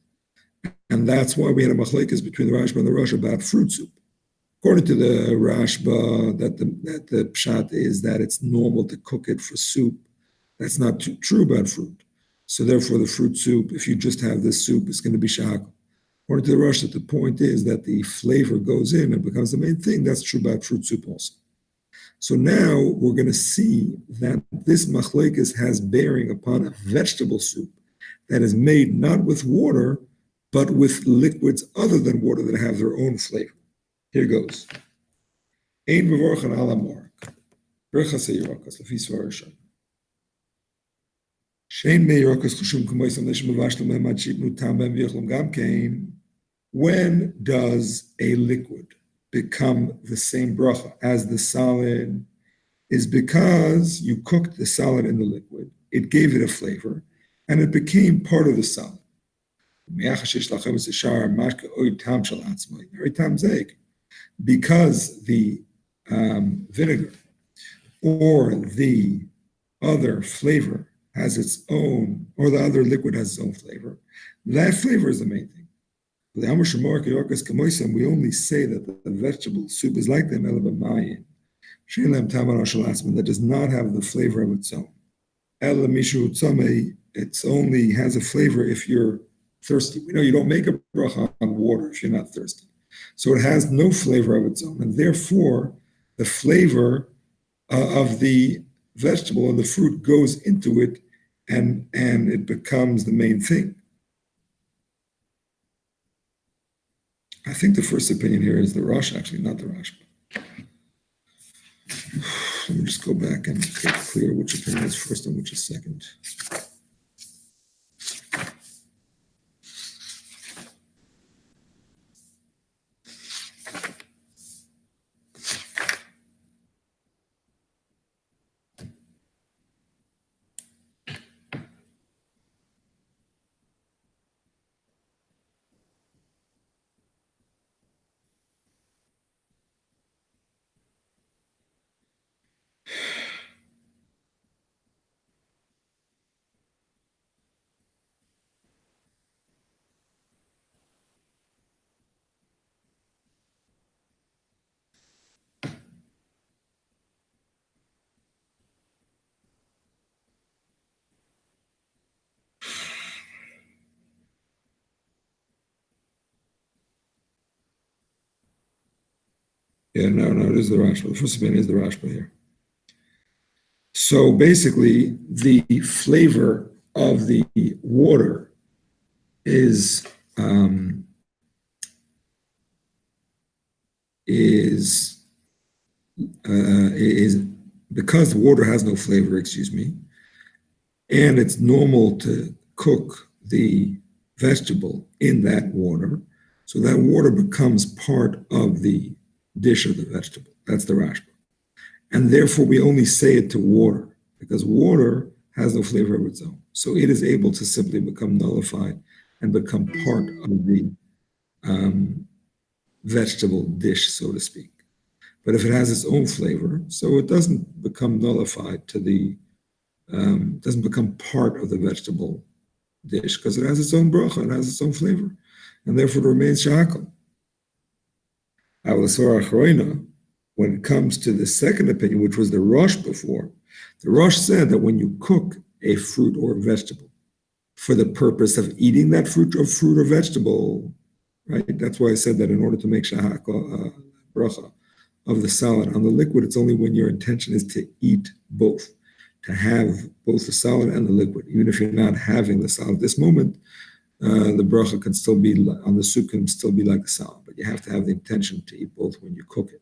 And that's why we had a machlekes between the Rashba and the Rosh about fruit soup. According to the Rashba, that the pshat is that it's normal to cook it for soup. That's not true about fruit. So therefore, the fruit soup, if you just have this soup, is going to be shahakal. According to the Rosh, the point is that the flavor goes in and becomes the main thing. That's true about fruit soup also. So now we're going to see that this machlekes has bearing upon a vegetable soup that is made not with water, but with liquids other than water that have their own flavor. Here goes. Ein bevorchen ala mark. Birchos HaYerokas, lefi svar Rishon. Shein me Yerokas chushum k'moisam leshem mevashlim lehem ad shipnu tam b'hem v'yochlem gam kein. When does a liquid become the same bracha as the solid? Is because you cooked the solid in the liquid, it gave it a flavor, and it became part of the solid. Because the vinegar or the other flavor has its own, or the other liquid has its own flavor, that flavor is the main thing. We only say that the vegetable soup is like them, that does not have the flavor of its own. It only has a flavor if you're thirsty. We know you don't make a bracha on water if you're not thirsty. So it has no flavor of its own, and therefore the flavor of the vegetable and the fruit goes into it, and it becomes the main thing. I think the first opinion here is the Rosh, actually, not the Rashba. Let me just go back and get clear which opinion is first and which is second. Yeah, no, it is the Rashba. The first opinion is the Rashba here. So basically, the flavor of the water is is because the water has no flavor, excuse me, and it's normal to cook the vegetable in that water. So that water becomes part of the dish of the vegetable. That's the rashba. And therefore, we only say it to water because water has no flavor of its own. So it is able to simply become nullified and become part of the vegetable dish, so to speak. But if it has its own flavor, so it doesn't become nullified to the, doesn't become part of the vegetable dish because it has its own bracha, it has its own flavor, and therefore it remains shakal. When it comes to the second opinion, which was the Rosh before, the Rosh said that when you cook a fruit or a vegetable for the purpose of eating that fruit or vegetable, right? That's why I said that in order to make shahakal bracha of the solid on the liquid, it's only when your intention is to eat both, to have both the solid and the liquid. Even if you're not having the solid at this moment, the bracha can still be on the soup, can still be like the salad, but you have to have the intention to eat both when you cook it.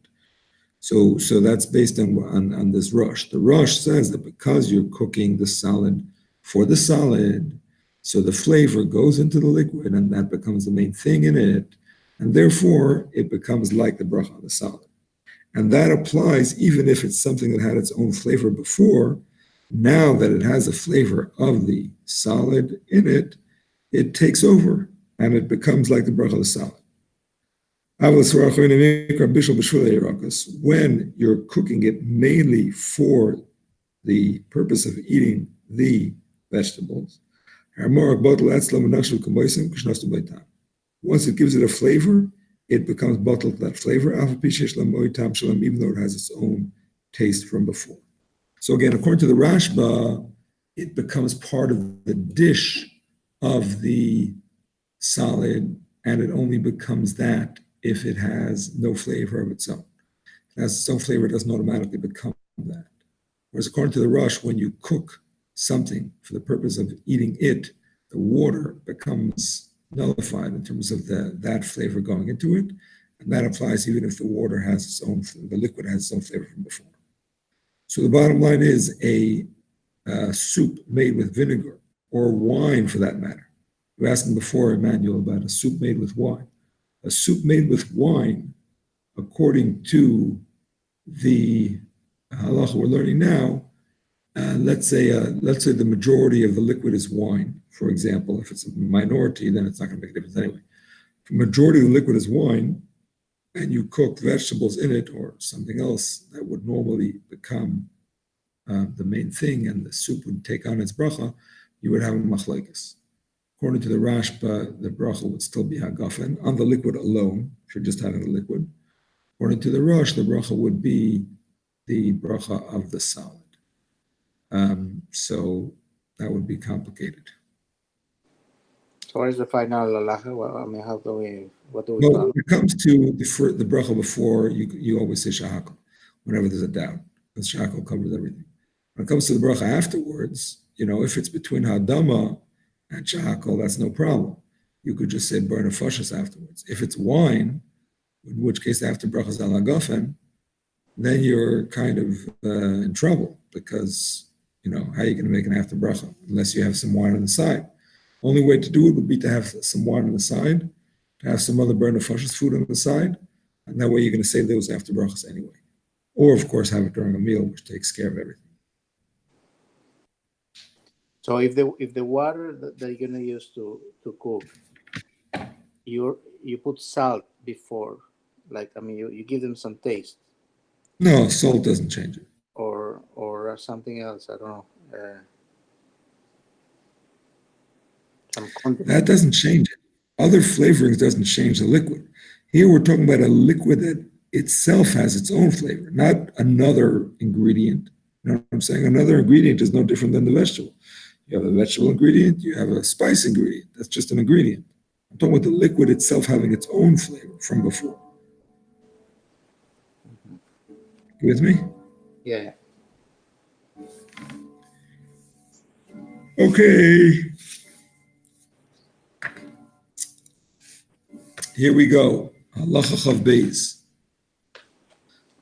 So that's based on this Rosh. The Rosh says that because you're cooking the salad for the solid, so the flavor goes into the liquid and that becomes the main thing in it, and therefore it becomes like the bracha on the salad. And that applies even if it's something that had its own flavor before. Now that it has a flavor of the solid in it, it takes over and it becomes like the bracha of the salad. When you're cooking it mainly for the purpose of eating the vegetables, once it gives it a flavor, it becomes bottled that flavor, even though it has its own taste from before. So again, according to the Rashba, it becomes part of the dish of the solid, and it only becomes that if it has no flavor of its own. If it has its own flavor, it doesn't automatically become that. Whereas according to the Rush, when you cook something for the purpose of eating it, the water becomes nullified in terms of that flavor going into it. And that applies even if the water has its own, the liquid has its own flavor from before. So the bottom line is a soup made with vinegar or wine for that matter. You were asking before, Emmanuel, about a soup made with wine. A soup made with wine, according to the halacha we're learning now, let's say the majority of the liquid is wine, for example. If it's a minority, then it's not going to make a difference anyway. If the majority of the liquid is wine, and you cook vegetables in it or something else that would normally become the main thing, and the soup would take on its bracha, you would have a machlekes. According to the Rashba, the bracha would still be hagafen on the liquid alone, if you're just having the liquid. According to the Rosh, the bracha would be the bracha of the solid. So that would be complicated. So what is the final halacha? Well, I mean, what do we Well, follow? when it comes to the bracha before, you always say shahakal, whenever there's a doubt, because shahakal covers everything. When it comes to the bracha afterwards, if it's between hadama and shahakal, that's no problem. You could just say burn a fashas afterwards. If it's wine, in which case after brachas al hagafen, then you're kind of in trouble because, how are you going to make an after bracha unless you have some wine on the side? Only way to do it would be to have some wine on the side, to have some other burn of fashas food on the side, and that way you're going to save those after brachas anyway. Or, of course, have it during a meal, which takes care of everything. So if the water that you're gonna use to cook, you put salt before, like I mean you give them some taste, No, salt doesn't change it. or something else. I don't know. Some condiment. That doesn't change it. Other flavorings doesn't change the liquid. Here we're talking about a liquid that itself has its own flavor, not another ingredient. You know what I'm saying? Another ingredient is no different than the vegetable. You have a vegetable ingredient, you have a spice ingredient. That's just an ingredient. I'm talking about the liquid itself having its own flavor from before. You with me? Yeah. Okay, here we go. Halacha Chav Beis.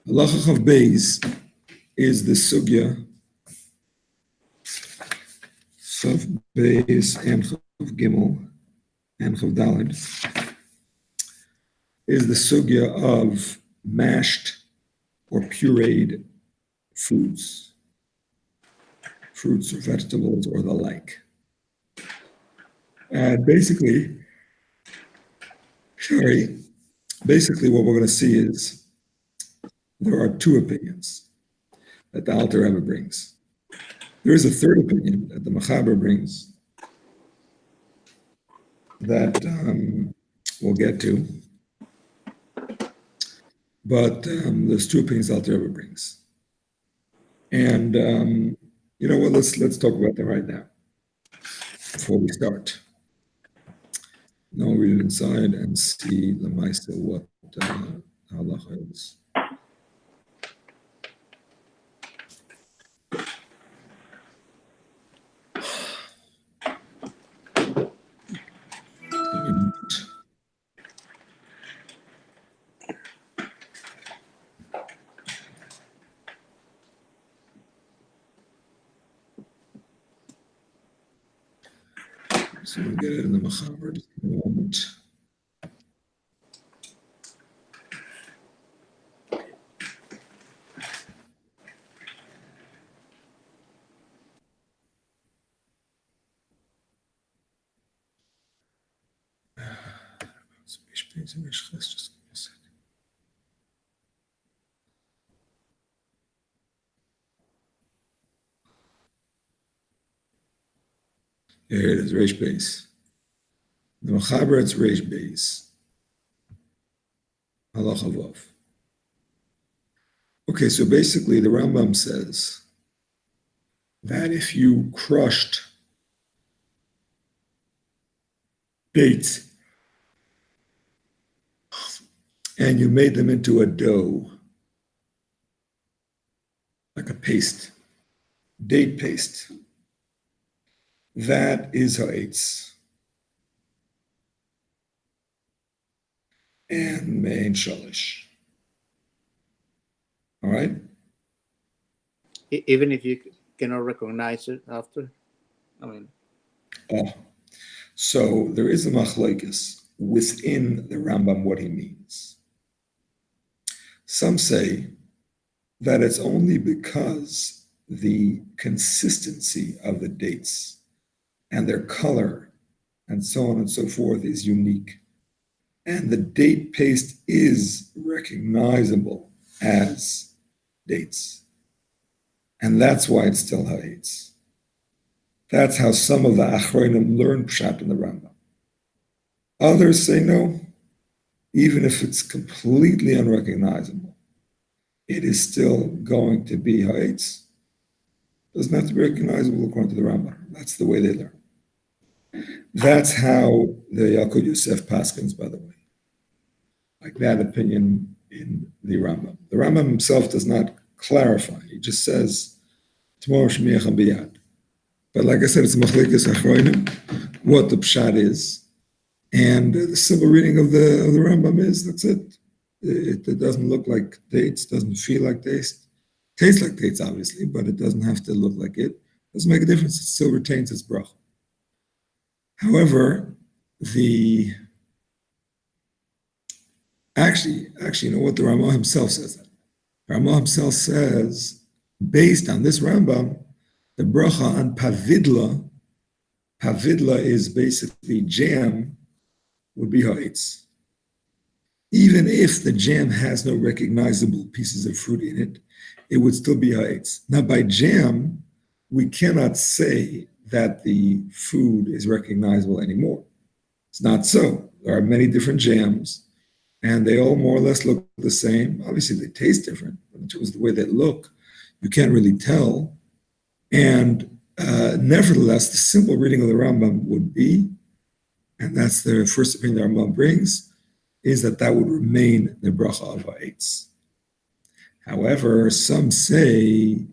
Halacha Chav Beis is the sugya Chav Beis and Chav Gimel and Chav Daled is the sugya of mashed or pureed foods, fruits or vegetables or the like. And basically what we're going to see is there are two opinions that the Alter Rebbe brings. There is a third opinion that the Mechaber brings that we'll get to, but there's two opinions the Alter Rebbe brings. And you know what, let's talk about them right now before we start. Now we'll read it inside and see the Maisa what halacha is. So we'll get it in the Mechaber just in a moment. Just give me a second. Here it is, Reish Beis. The Mechaber, it's Reish Beis. Halacha Vav. Okay, so basically the Rambam says that if you crushed dates and you made them into a dough, like a paste, date paste, that is ha'etz. And mein shalish. All right? Even if you cannot recognize it after? I mean... So there is a machlokes within the Rambam what he means. Some say that it's only because the consistency of the dates and their color and so on and so forth is unique. And the date paste is recognizable as dates. And that's why it's still ha'etz. That's how some of the Achronim learn Pshat in the Rambam. Others say no, even if it's completely unrecognizable, it is still going to be ha'etz. Doesn't have to be recognizable according to the Rambam. That's the way they learn. That's how the Yalkut Yosef paskins, by the way. Like that opinion in the Rambam. The Rambam himself does not clarify. He just says, tomorrow shmiach biyad. But like I said, it's a machlekes achronim, what the pshat is. And the simple reading of the Rambam is, that's it. It doesn't look like dates, doesn't feel like dates. Tastes like dates, obviously, but it doesn't have to look like it. Doesn't make a difference. It still retains its bracha. However, actually, you know what? The Ramah himself says that. Ramah himself says, based on this Rambam, the bracha on pavidla is basically jam, would be ha'etz. Even if the jam has no recognizable pieces of fruit in it, it would still be ha'etz. Now, by jam, we cannot say that the food is recognizable anymore. It's not so. There are many different jams, and they all more or less look the same. Obviously, they taste different, but in terms of the way they look, you can't really tell. And nevertheless, the simple reading of the Rambam would be, and that's the first opinion the Rambam brings, is that would remain the bracha of ha'etz. However, some say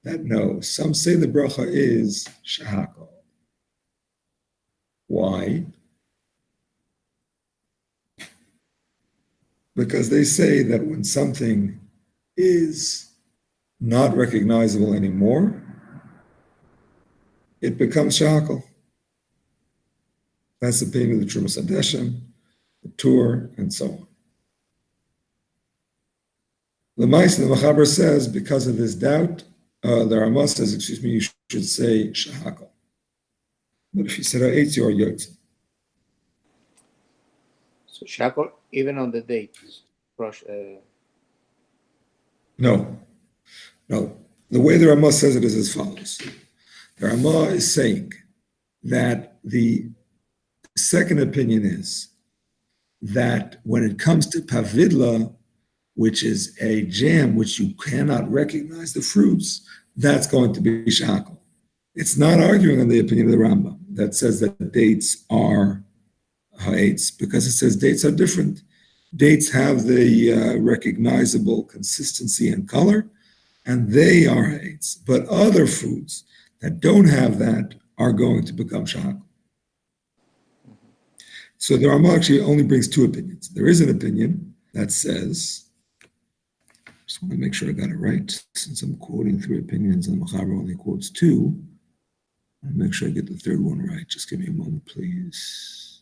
that no. Some say the bracha is shahakol. Why? Because they say that when something is not recognizable anymore, it becomes shakal. That's the opinion of the Trumas Hadeshem, the Tur, and so on. The Maisa, the Machaber says, because of this doubt, the Ramah says, excuse me, you should say shahakal. But if you said ha'etz, you're yotz. So shackle even on the dates. Crush. No. The way the Ramah says it is as follows. The Ramah is saying that the second opinion is that when it comes to pavidla, which is a jam which you cannot recognize the fruits, that's going to be shakal. It's not arguing on the opinion of the Rambam that says that dates are ha'etz, because it says dates are different. Dates have the recognizable consistency and color, and they are ha'etz. But other foods that don't have that are going to become shakal. So the Rambam actually only brings two opinions. There is an opinion that says, just want to make sure I got it right, since I'm quoting three opinions and Machaber only quotes two. I'll make sure I get the third one right. Just give me a moment, please.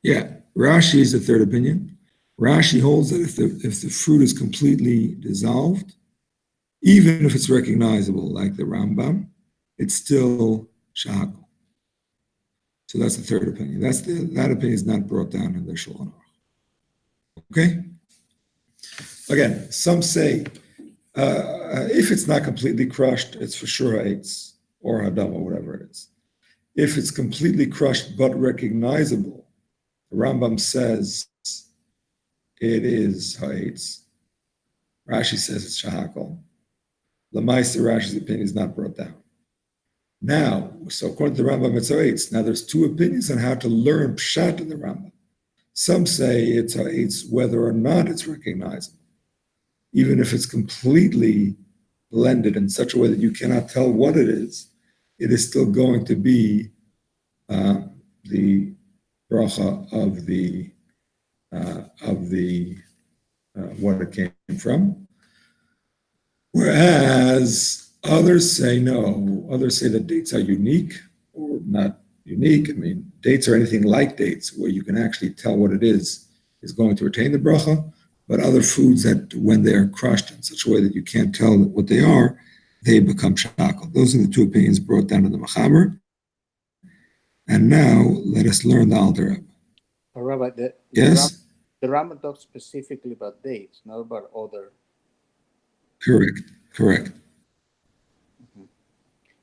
Yeah, Rashi is the third opinion. Rashi holds that if the fruit is completely dissolved, even if it's recognizable, like the Rambam, it's still shahakal. So that's the third opinion. That opinion is not brought down in the Shulchan Aruch. Okay. Again, some say if it's not completely crushed, it's for sure ha'etz or hadam or whatever it is. If it's completely crushed but recognizable, the Rambam says it is ha'etz. Rashi says it's shahakal. L'maisa, Rashi's opinion is not brought down. Now, so according to the Rambam, it's ha'etz. Now, there's two opinions on how to learn pshat in the Rambam. Some say it's ha'etz whether or not it's recognizable. Even if it's completely blended in such a way that you cannot tell what it is still going to be the bracha of the what it came from. Whereas others say no. Others say that dates are unique or not unique. I mean, dates are anything like dates where you can actually tell what it is going to retain the bracha. But other foods that when they are crushed in such a way that you can't tell what they are, they become shakal. Those are the two opinions brought down in the Machaber. And now let us learn the Alter Rebbe. Rabbi, Yes? the Rambam talks specifically about dates, not about other. Correct. Mm-hmm.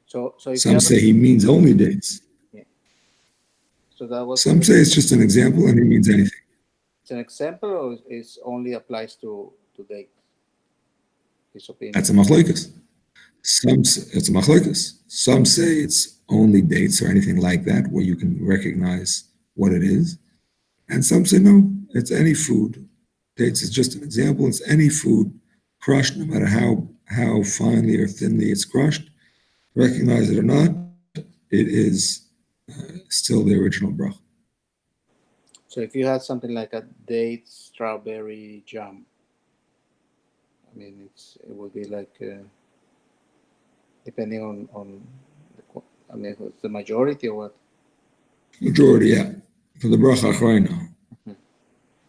So if some say he means only dates. Yeah. So that was. Some say it's just an example and he means anything. It's an example, or it only applies to dates? His opinion. That's a machlokes. It's a machlokes. Some say it's only dates or anything like that where you can recognize what it is. And some say no, it's any food. Dates is just an example. It's any food crushed, no matter how finely or thinly it's crushed. Recognize it or not, it is still the original bracha. So if you had something like a date strawberry jam, I mean, it would be like depending on what's the majority or what? Majority, yeah. For the bracha achrayna. Mm-hmm.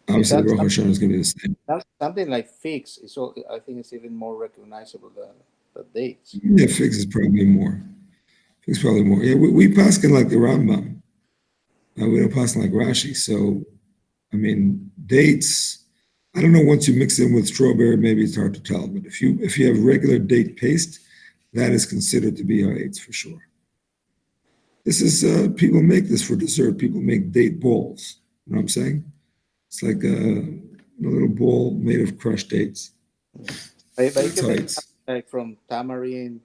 Obviously, the bracha Hashanah is going to be the same. That's something like figs. So I think it's even more recognizable than dates. Yeah, figs is probably more. Figs probably more. Yeah, we pass in like the Rambam. We don't pass like Rashi. So I mean, dates, I don't know, once you mix them with strawberry, maybe it's hard to tell. But if you have regular date paste, that is considered to be ha'etz for sure. This is, people make this for dessert. People make date balls. You know what I'm saying? It's like a little ball made of crushed dates. But you That's can make ha'etz. like from tamarind,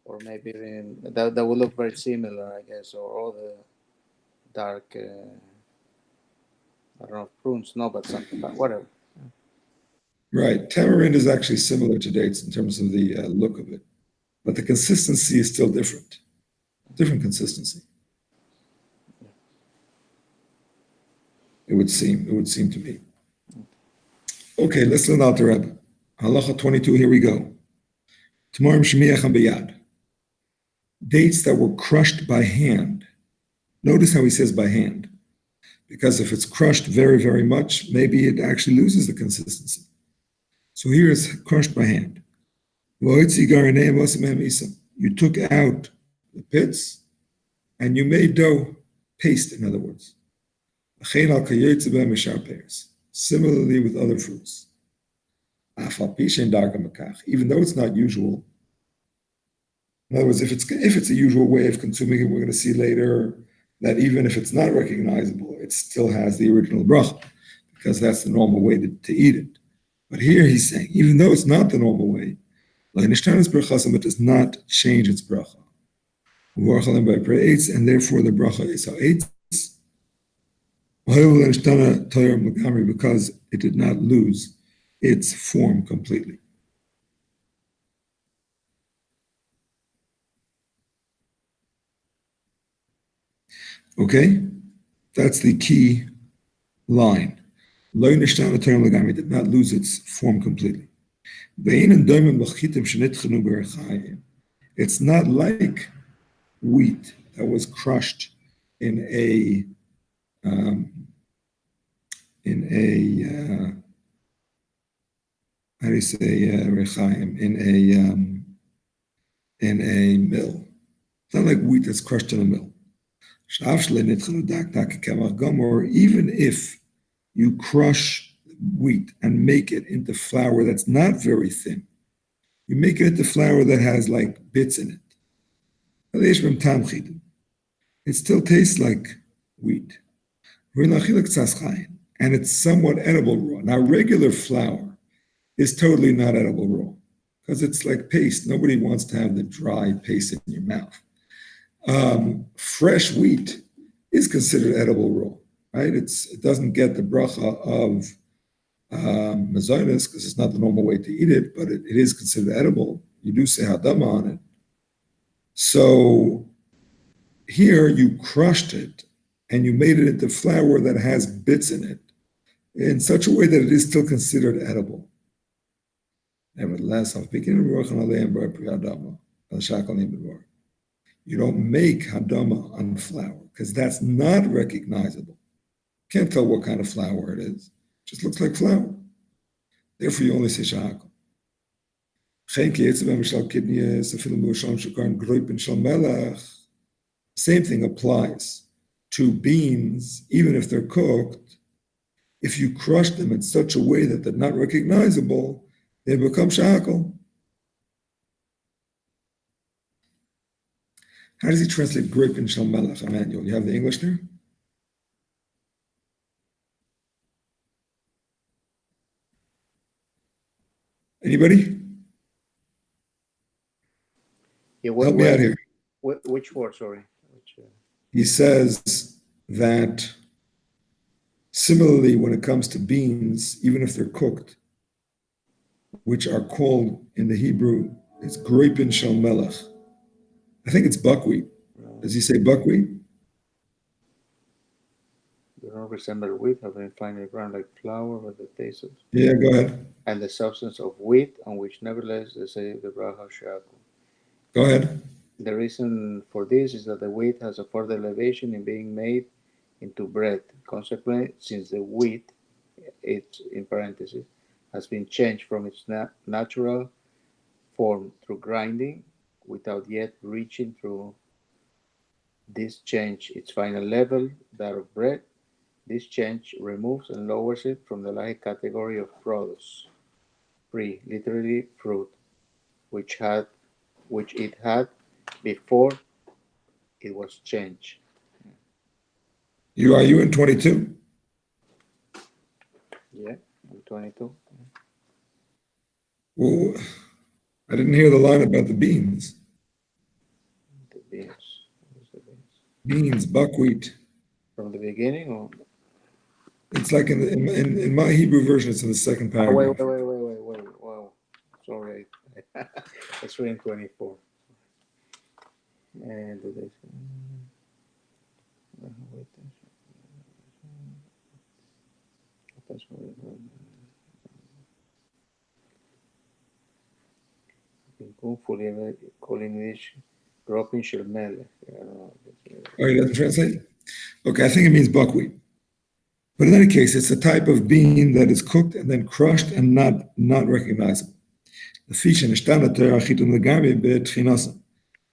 or maybe even that would look very similar, I guess, or all the dark, I don't know, prunes, no, but some, whatever. Right. Tamarind is actually similar to dates in terms of the look of it, but the consistency is still different. Different consistency. It would seem to me. Okay, let's learn out the Rebbe. Halacha 22, here we go. Tamarim shemiach b'yad. Dates that were crushed by hand. Notice how he says by hand. Because if it's crushed very, very much, maybe it actually loses the consistency. So here it's crushed by hand. You took out the pits and you made dough, paste, in other words. Similarly with other fruits. Even though it's not usual. In other words, if it's a usual way of consuming it, we're going to see later that even if it's not recognizable, it still has the original bracha, because that's the normal way to eat it. But here he's saying, even though it's not the normal way, it does not change its bracha. And therefore the bracha is ha'etz, because it did not lose its form completely. Okay? That's the key line. It did not lose its form completely. It's not like wheat that was crushed in a how do you say rechaim, in a mill. It's not like wheat that's crushed in a mill. Or even if you crush wheat and make it into flour that's not very thin, you make it into flour that has like bits in it. It still tastes like wheat. And it's somewhat edible raw. Now, regular flour is totally not edible raw because it's like paste. Nobody wants to have the dry paste in your mouth. Fresh wheat is considered edible raw, right? It doesn't get the bracha of mazonos because it's not the normal way to eat it, but it is considered edible. You do say hadama on it. So here you crushed it and you made it into flour that has bits in it in such a way that it is still considered edible. Nevertheless, you don't make hadama on flour because that's not recognizable. Can't tell what kind of flour it is. It just looks like flour. Therefore, you only say shahakal. Same thing applies to beans, even if they're cooked. If you crush them in such a way that they're not recognizable, they become shahakal. How does he translate grape in Shalmelach, Emmanuel? You have the English there? Anybody? Yeah, Help me out here. Which word, sorry? He says that similarly, when it comes to beans, even if they're cooked, which are called in the Hebrew, it's grape in Shalmelach. I think it's buckwheat. Does he say buckwheat? They don't resemble wheat, have been finely ground like flour, but the taste of Yeah, go ahead. and the substance of wheat, on which nevertheless they say the bracha shakul. Go ahead. The reason for this is that the wheat has a further elevation in being made into bread. Consequently, since the wheat, it's in parentheses, has been changed from its natural form through grinding, without yet reaching through this change its final level, that of bread, This change removes and lowers it from the lahi category of produce, literally fruit, which it had before it was changed. Are you in 22? Yeah, 22. Well, I didn't hear the line about the beans. The beans. The beans. Beans, buckwheat. From the beginning, or It's like in my Hebrew version, it's in the second wait, paragraph. wait. Wow, sorry, it's reading 24. And dropping shirmele. Oh, he doesn't translate? Okay, I think it means buckwheat. But in any case, it's a type of bean that is cooked and then crushed and not recognizable.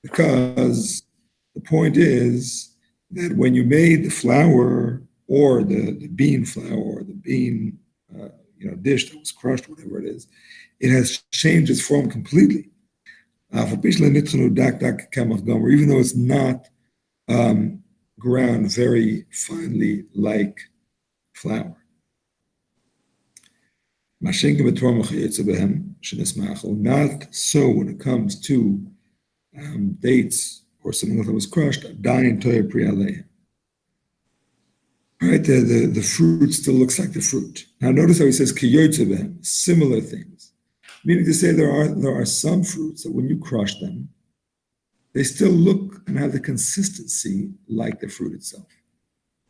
Because the point is that when you made the flour or the bean flour or the bean dish that was crushed, whatever it is, it has changed its form completely. Even though it's not ground very finely like flour. Not so when it comes to dates or something that was crushed. Right, the fruit still looks like the fruit. Now notice how he says similar things. Meaning to say there are some fruits that when you crush them, they still look and have the consistency like the fruit itself.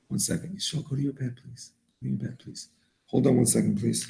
1 second. Yishol, go to your bed, please. Go to your bed, please. Hold on 1 second, please.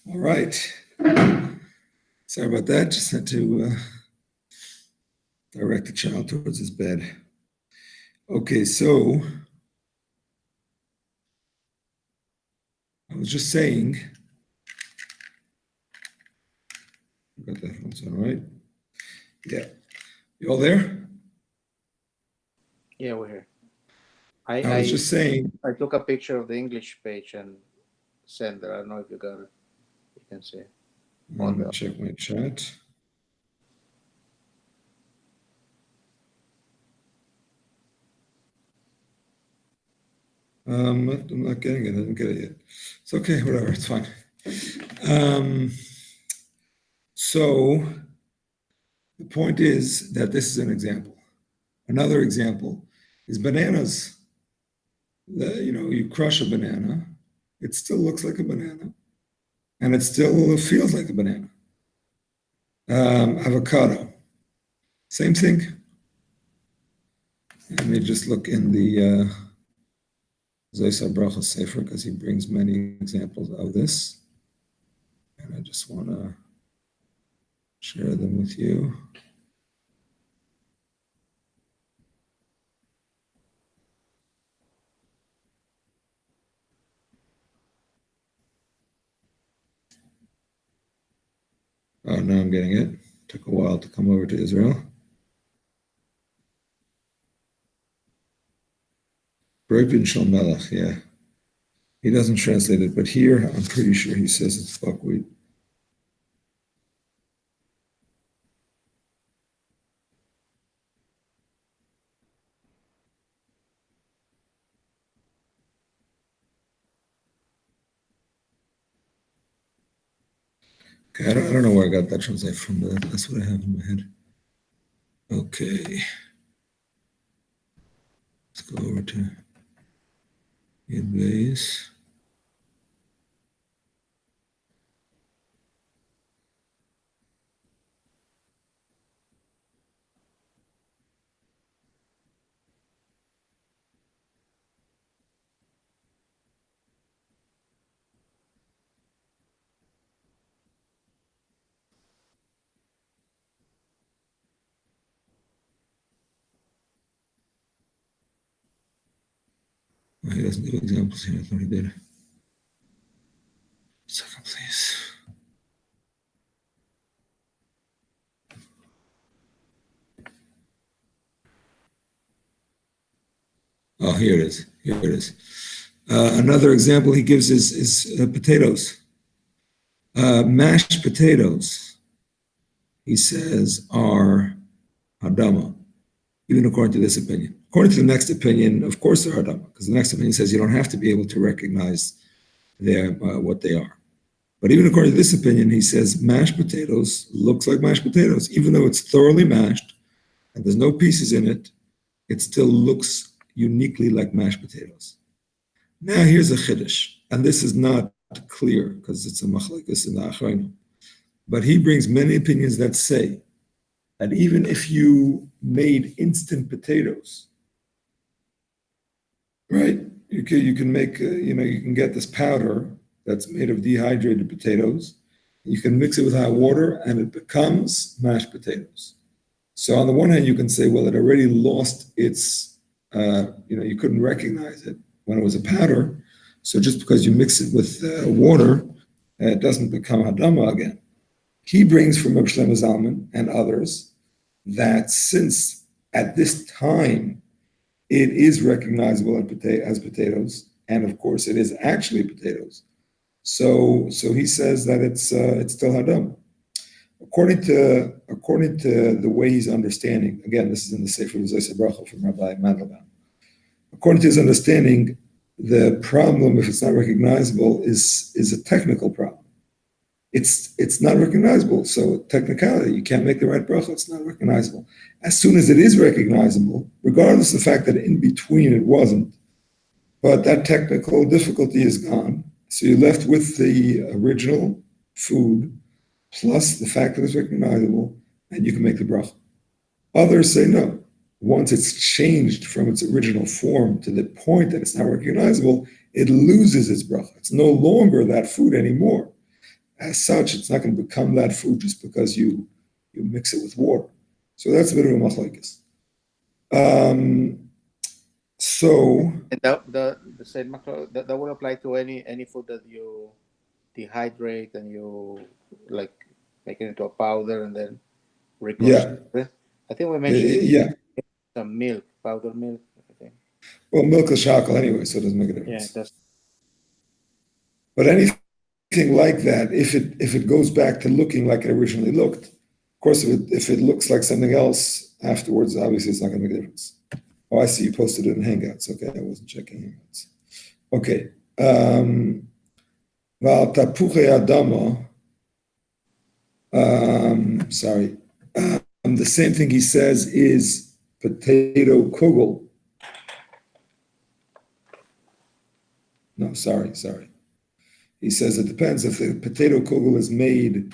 All right. Sorry about that. Just had to direct the child towards his bed. Okay, so I was just saying. I got that all right. Yeah. You all there? Yeah, we're here. I was just saying. I took a picture of the English page and sent it. I don't know if you got it. You can see it. Let me check my chat. I'm not getting it. I didn't get it yet. It's okay, whatever, it's fine. So the point is that this is an example. Another example is bananas. You crush a banana, it still looks like a banana, and it still feels like a banana. Avocado, same thing. Let me just look in the Seder Birchos Sefer because he brings many examples of this, and I just want to share them with you. Oh, now I'm getting it. Took a while to come over to Israel. Broken Shalmelech, yeah. He doesn't translate it, but here I'm pretty sure he says it's buckwheat. Okay, I don't know where I got that translation from, but that's what I have in my head. Okay. Let's go over to Yidbase. Oh, he doesn't give examples here. I thought he did. Second, please. Oh, here it is. Here it is. Another example he gives is potatoes. Mashed potatoes, he says, are hadama, even according to this opinion. According to the next opinion, of course they're hadama, because the next opinion says you don't have to be able to recognize what they are. But even according to this opinion, he says mashed potatoes looks like mashed potatoes, even though it's thoroughly mashed and there's no pieces in it, it still looks uniquely like mashed potatoes. Now here's a chiddush, and this is not clear because it's a machlekes in the Achronim. But he brings many opinions that say that even if you made instant potatoes, right? You can make you can get this powder that's made of dehydrated potatoes. You can mix it with hot water, and it becomes mashed potatoes. So on the one hand, you can say, well, it already lost its, you couldn't recognize it when it was a powder. So just because you mix it with water, it doesn't become hadama again. He brings from Reb Shlomo Zalman and others that since at this time it is recognizable as potatoes, and of course it is actually potatoes. So he says that it's still hadama. According to the way he's understanding, again, this is in the Sefer Seder Birchos from Rabbi Mandelbaum. According to his understanding, the problem, if it's not recognizable, is a technical problem. It's not recognizable, so technicality, you can't make the right bracha, it's not recognizable. As soon as it is recognizable, regardless of the fact that in between it wasn't, but that technical difficulty is gone, so you're left with the original food, plus the fact that it's recognizable, and you can make the bracha. Others say no. Once it's changed from its original form to the point that it's not recognizable, it loses its bracha. It's no longer that food anymore. As such, it's not going to become that food just because you mix it with water. So that's a bit of a machlekes. So And the same macro that would apply to any food that you dehydrate and you like make it into a powder and then reconstruct it. I think we mentioned some milk, powdered milk. I think. Well, milk is charcoal anyway, so it doesn't make a difference. Yeah, it does. But anything like that, if it goes back to looking like it originally looked, of course, if it looks like something else afterwards, obviously it's not going to make a difference. Oh, I see you posted it in Hangouts. Okay, I wasn't checking Hangouts. Okay. Val tapuche adama. Sorry. The same thing he says is potato kugel. No, sorry. He says it depends. If the potato kugel is made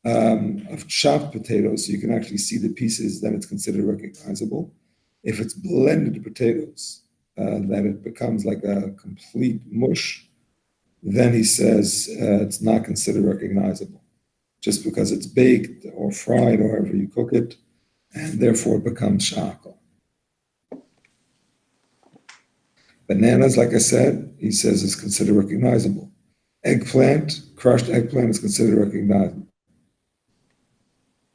of chopped potatoes, so you can actually see the pieces, then it's considered recognizable. If it's blended potatoes, that it becomes like a complete mush, then he says it's not considered recognizable, just because it's baked or fried or however you cook it, and therefore it becomes shakal. Bananas, like I said, he says is considered recognizable. Eggplant, crushed eggplant is considered recognizable.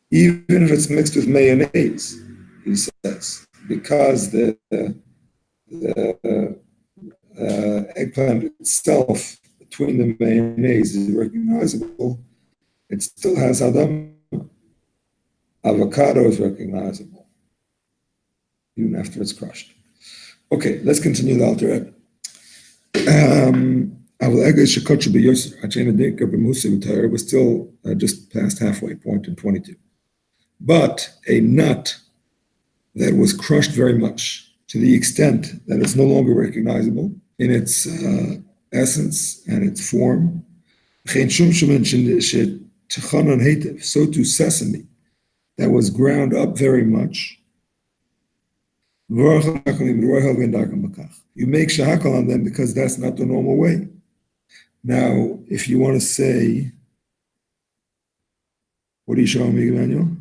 Even if it's mixed with mayonnaise, he says, because the eggplant itself, between the mayonnaise, is recognizable, it still has adam. Avocado is recognizable, even after it's crushed. Okay, let's continue the Alter Rebbe. We're still just past halfway point in 22. But a nut that was crushed very much to the extent that it's no longer recognizable in its essence and its form, so too sesame that was ground up very much, you make shahakal on them because that's not the normal way. Now, if you want to say, what are you showing me, Emmanuel?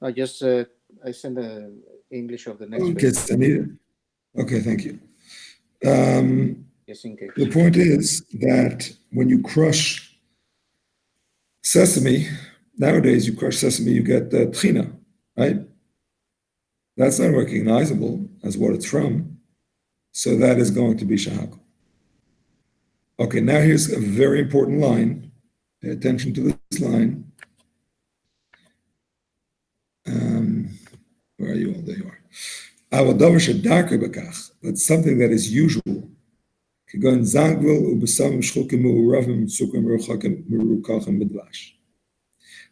I just I sent the English of the next Okay, page. Anita. Okay, thank you. Just in case. The point is that when you crush sesame, nowadays you crush sesame, you get the tchina, right? That's not recognizable as what it's from, so that is going to be shahakal. Okay, now here's a very important line. Pay attention to this line. Where are you all? There you are. That's something that is usual.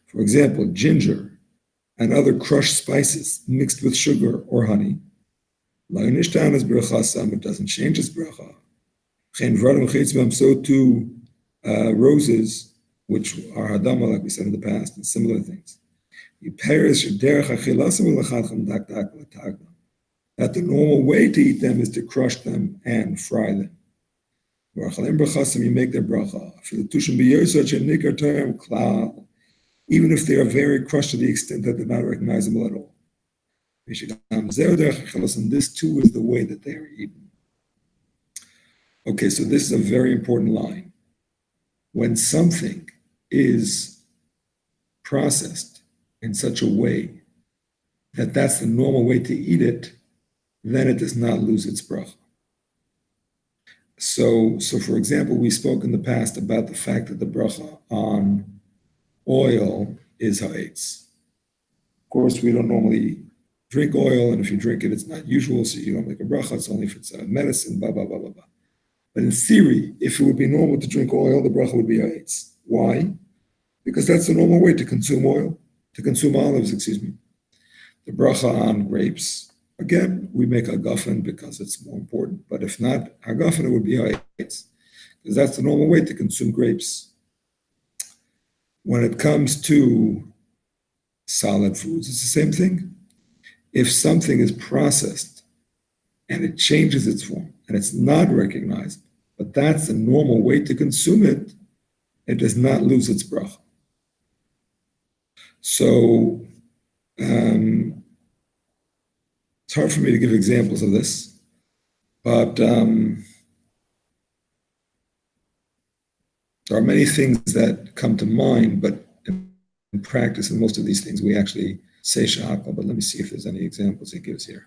For example, ginger and other crushed spices mixed with sugar or honey. It doesn't change its bracha. So too, roses, which are hadama, like we said in the past, and similar things. That the normal way to eat them is to crush them and fry them. You make their bracha. Even if they are very crushed to the extent that they're not recognizable at all. And this too is the way that they are eaten. Okay, so this is a very important line. When something is processed in such a way that that's the normal way to eat it, then it does not lose its bracha. So for example, we spoke in the past about the fact that the bracha on oil is ha'etz. Of course, we don't normally drink oil, and if you drink it, it's not usual, so you don't make a bracha. It's only if it's a medicine, blah, blah, blah, blah, blah. But in theory, if it would be normal to drink oil, the bracha would be ha'etz. Why? Because that's the normal way to consume oil, to consume olives, excuse me. The bracha on grapes, again, we make hagafen because it's more important. But if not hagafen, it would be ha'etz, because that's the normal way to consume grapes. When it comes to solid foods, it's the same thing. If something is processed and it changes its form and it's not recognized, but that's the normal way to consume it, it does not lose its bracha. So it's hard for me to give examples of this, but there are many things that come to mind, but in practice, in most of these things, we actually say shahakal, but let me see if there's any examples he gives here.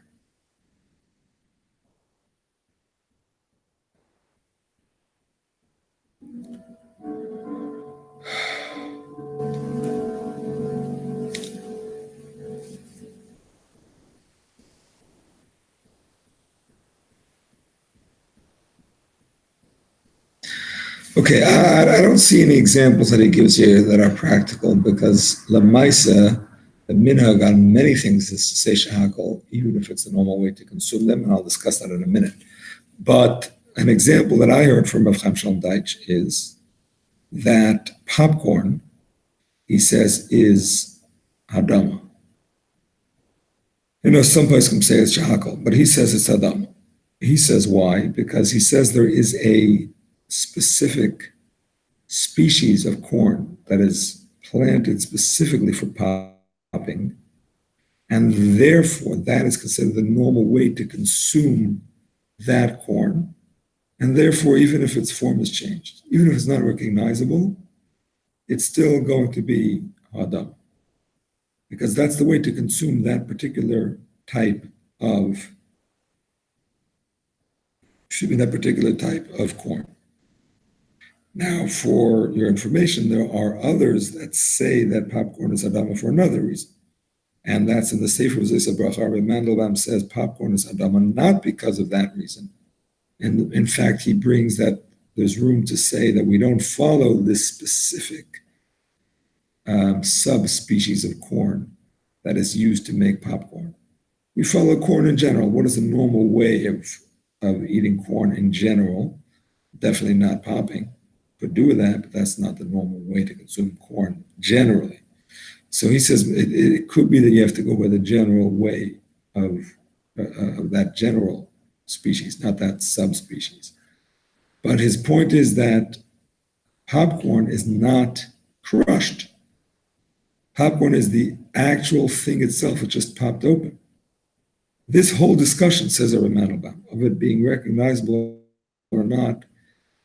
Okay, I don't see any examples that he gives here that are practical because Lamaisa, the minhag on many things is to say shahakal, even if it's the normal way to consume them, and I'll discuss that in a minute. But an example that I heard from Rav Chaim Shalom Deitch is that popcorn, he says, is hadama. Some places can say it's shahakal, but he says it's hadama. He says why? Because he says there is a specific species of corn that is planted specifically for popping, and therefore that is considered the normal way to consume that corn. And therefore, even if its form is changed, even if it's not recognizable, it's still going to be hadam, because that's the way to consume that particular type of, corn. Now, for your information, there are others that say that popcorn is hadama for another reason. And that's in the Sefer Seder Birchos HaNehenin. Mandelbaum says popcorn is hadama not because of that reason. And in fact, he brings that there's room to say that we don't follow this specific subspecies of corn that is used to make popcorn. We follow corn in general. What is the normal way of eating corn in general? Definitely not popping. Could do that, but that's not the normal way to consume corn generally. So he says it could be that you have to go by the general way of that general species, not that subspecies. But his point is that popcorn is not crushed. Popcorn is the actual thing itself. It just popped open. This whole discussion, says Rabbi Mandelbaum, of it being recognizable or not,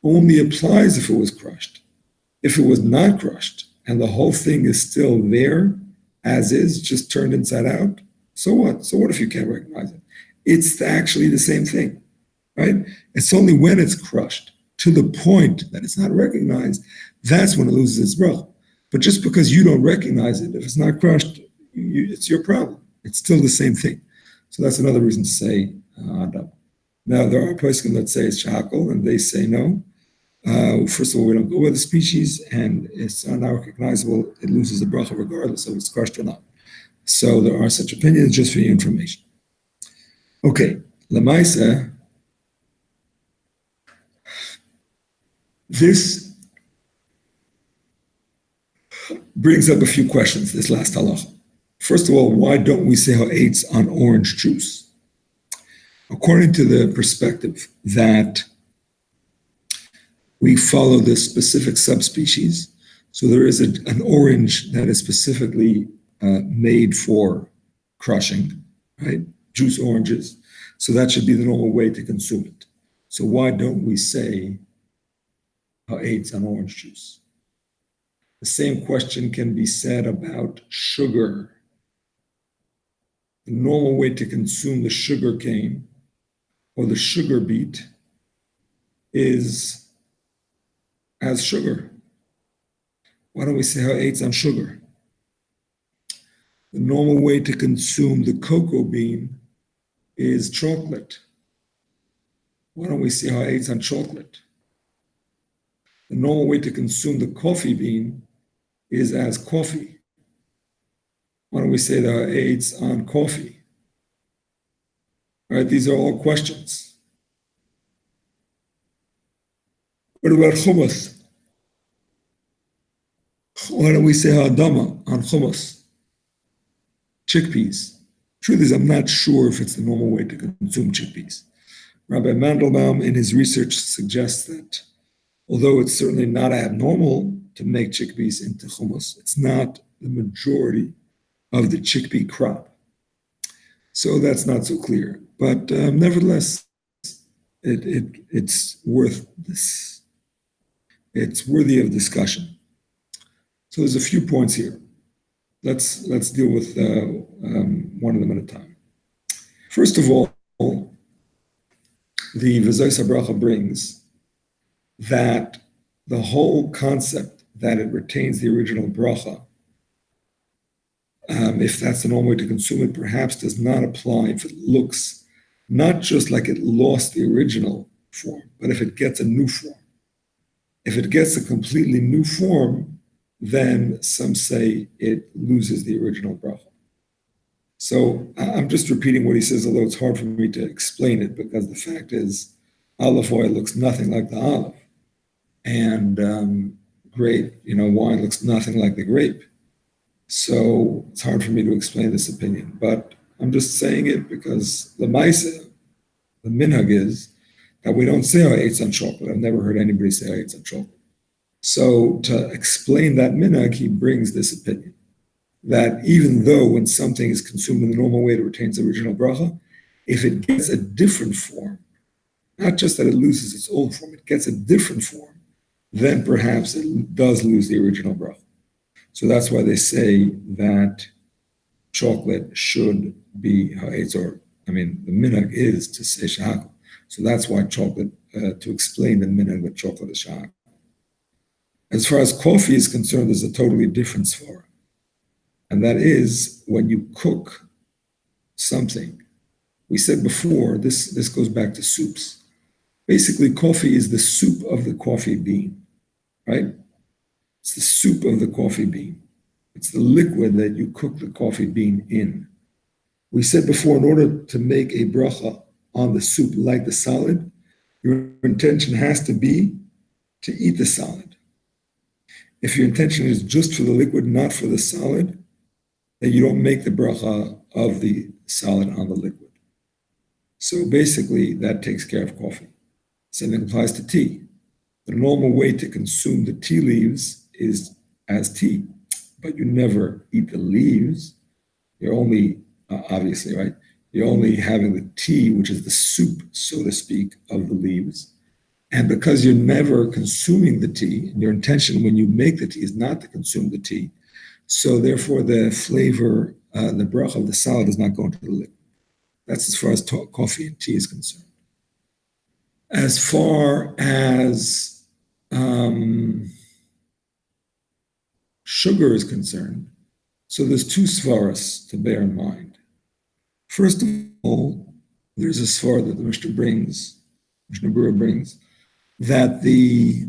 only applies if it was crushed. If it was not crushed and the whole thing is still there, as is, just turned inside out, so what? So what if you can't recognize it? It's actually the same thing, right? It's only when it's crushed to the point that it's not recognized, that's when it loses its bracha. But just because you don't recognize it, if it's not crushed, it's your problem. It's still the same thing. So that's another reason to say Adam. Now, there are poskim that say it's shakal, and they say no. First of all, we don't go by the species, and it's not recognizable. It loses the bracha regardless of it's crushed or not. So there are such opinions, just for your information. Okay, Lamaisa, this brings up a few questions, this last halacha. First of all, why don't we say ha'etz on orange juice? According to the perspective that we follow the specific subspecies, so there is an orange that is specifically made for crushing, right? Juice oranges. So that should be the normal way to consume it. So why don't we say ha'etz on orange juice? The same question can be said about sugar. The normal way to consume the sugar cane or the sugar beet is as sugar. Why don't we say ha'etz on sugar? The normal way to consume the cocoa bean is chocolate. Why don't we say ha'etz on chocolate? The normal way to consume the coffee bean is as coffee. Why don't we say the ha'etz on coffee? All right, these are all questions. What about hummus? Why don't we say ha'adama on hummus? Chickpeas. Truth is, I'm not sure if it's the normal way to consume chickpeas. Rabbi Mandelbaum, in his research, suggests that although it's certainly not abnormal to make chickpeas into hummus, it's not the majority of the chickpea crop. So that's not so clear. But nevertheless, it's worth this. It's worthy of discussion. So there's a few points here. Let's deal with one of them at a time. First of all, the V'zos HaBracha brings that the whole concept that it retains the original bracha, if that's the normal way to consume it, perhaps does not apply if it looks not just like it lost the original form, but if it gets a new form. If it gets a completely new form, then some say it loses the original bracha. So I'm just repeating what he says, although it's hard for me to explain it, because the fact is, olive oil looks nothing like the olive. And grape, wine looks nothing like the grape. So it's hard for me to explain this opinion, but I'm just saying it because the minhag is that we don't say I ate on chocolate. I've never heard anybody say I ate on chocolate. So to explain that minhag, he brings this opinion that even though when something is consumed in the normal way, it retains the original bracha, if it gets a different form, not just that it loses its old form, it gets a different form, then perhaps it does lose the original bracha. So that's why they say that chocolate should be ha'etz, the minhag is to say shahakal. So that's why chocolate, to explain the minhag that chocolate is shahakal. As far as coffee is concerned, there's a totally different svara. And that is when you cook something. We said before, this goes back to soups. Basically, coffee is the soup of the coffee bean, right? It's the soup of the coffee bean. It's the liquid that you cook the coffee bean in. We said before, in order to make a bracha on the soup like the salad, your intention has to be to eat the salad. If your intention is just for the liquid, not for the salad, then you don't make the bracha of the salad on the liquid. So basically, that takes care of coffee. Same thing applies to tea. The normal way to consume the tea leaves is as tea, but you never eat the leaves. You're only, obviously, right? You're only having the tea, which is the soup, so to speak, of the leaves. And because you're never consuming the tea, and your intention when you make the tea is not to consume the tea, so therefore the flavor, the bracha of the salad does not go into the liquid. That's as far as coffee and tea is concerned. As far as sugar is concerned, so there's two svaras to bear in mind. First of all, there's a svar that the Mishnah Berurah brings, that the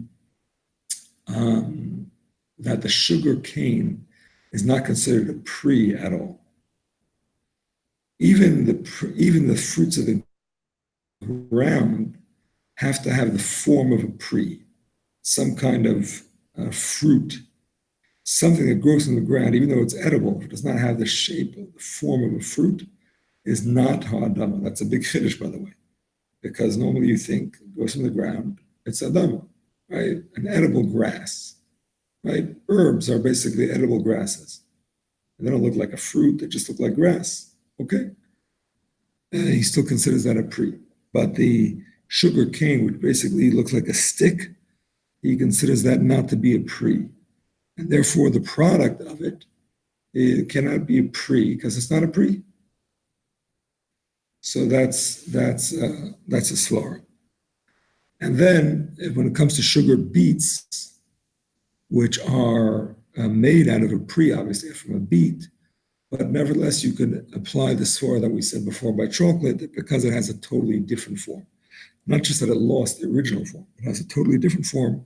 sugar cane is not considered a pri at all. Even the fruits of the ground have to have the form of a pri, some kind of fruit, something that grows in the ground, even though it's edible, if it does not have the shape of the form of a fruit, is not ha'adama. That's a big chiddush, by the way, because normally you think it grows from the ground, it's adama, right? An edible grass, right? Herbs are basically edible grasses. They don't look like a fruit, they just look like grass, okay? He still considers that a pri. But the sugar cane, which basically looks like a stick, he considers that not to be a pri. And therefore, the product of it cannot be a pri because it's not a pri. So that's a svara. And then, when it comes to sugar beets, which are made out of a pri, obviously from a beet, but nevertheless, you could apply the svara that we said before by chocolate because it has a totally different form. Not just that it lost the original form, it has a totally different form.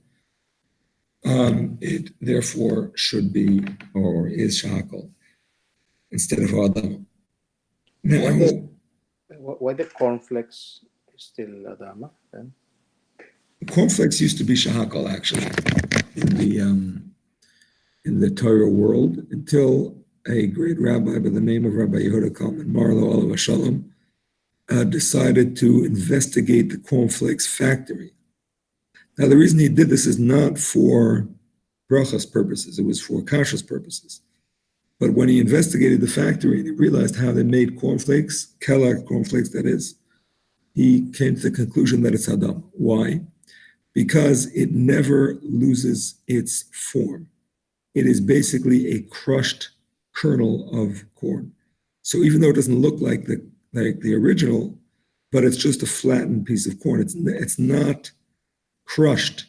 It therefore should be or is shahakal instead of adama. Now, why the cornflakes is still adama then? Cornflakes used to be shahakal actually in the Torah world until a great rabbi by the name of Rabbi Yehuda Kalman Marlow Alav Shalom decided to investigate the cornflakes factory. Now, the reason he did this is not for brachas purposes, it was for kashrus purposes. But when he investigated the factory and he realized how they made cornflakes, Kellogg cornflakes that is, he came to the conclusion that it's hadam. Why? Because it never loses its form. It is basically a crushed kernel of corn. So even though it doesn't look like the original, but it's just a flattened piece of corn. It's not crushed.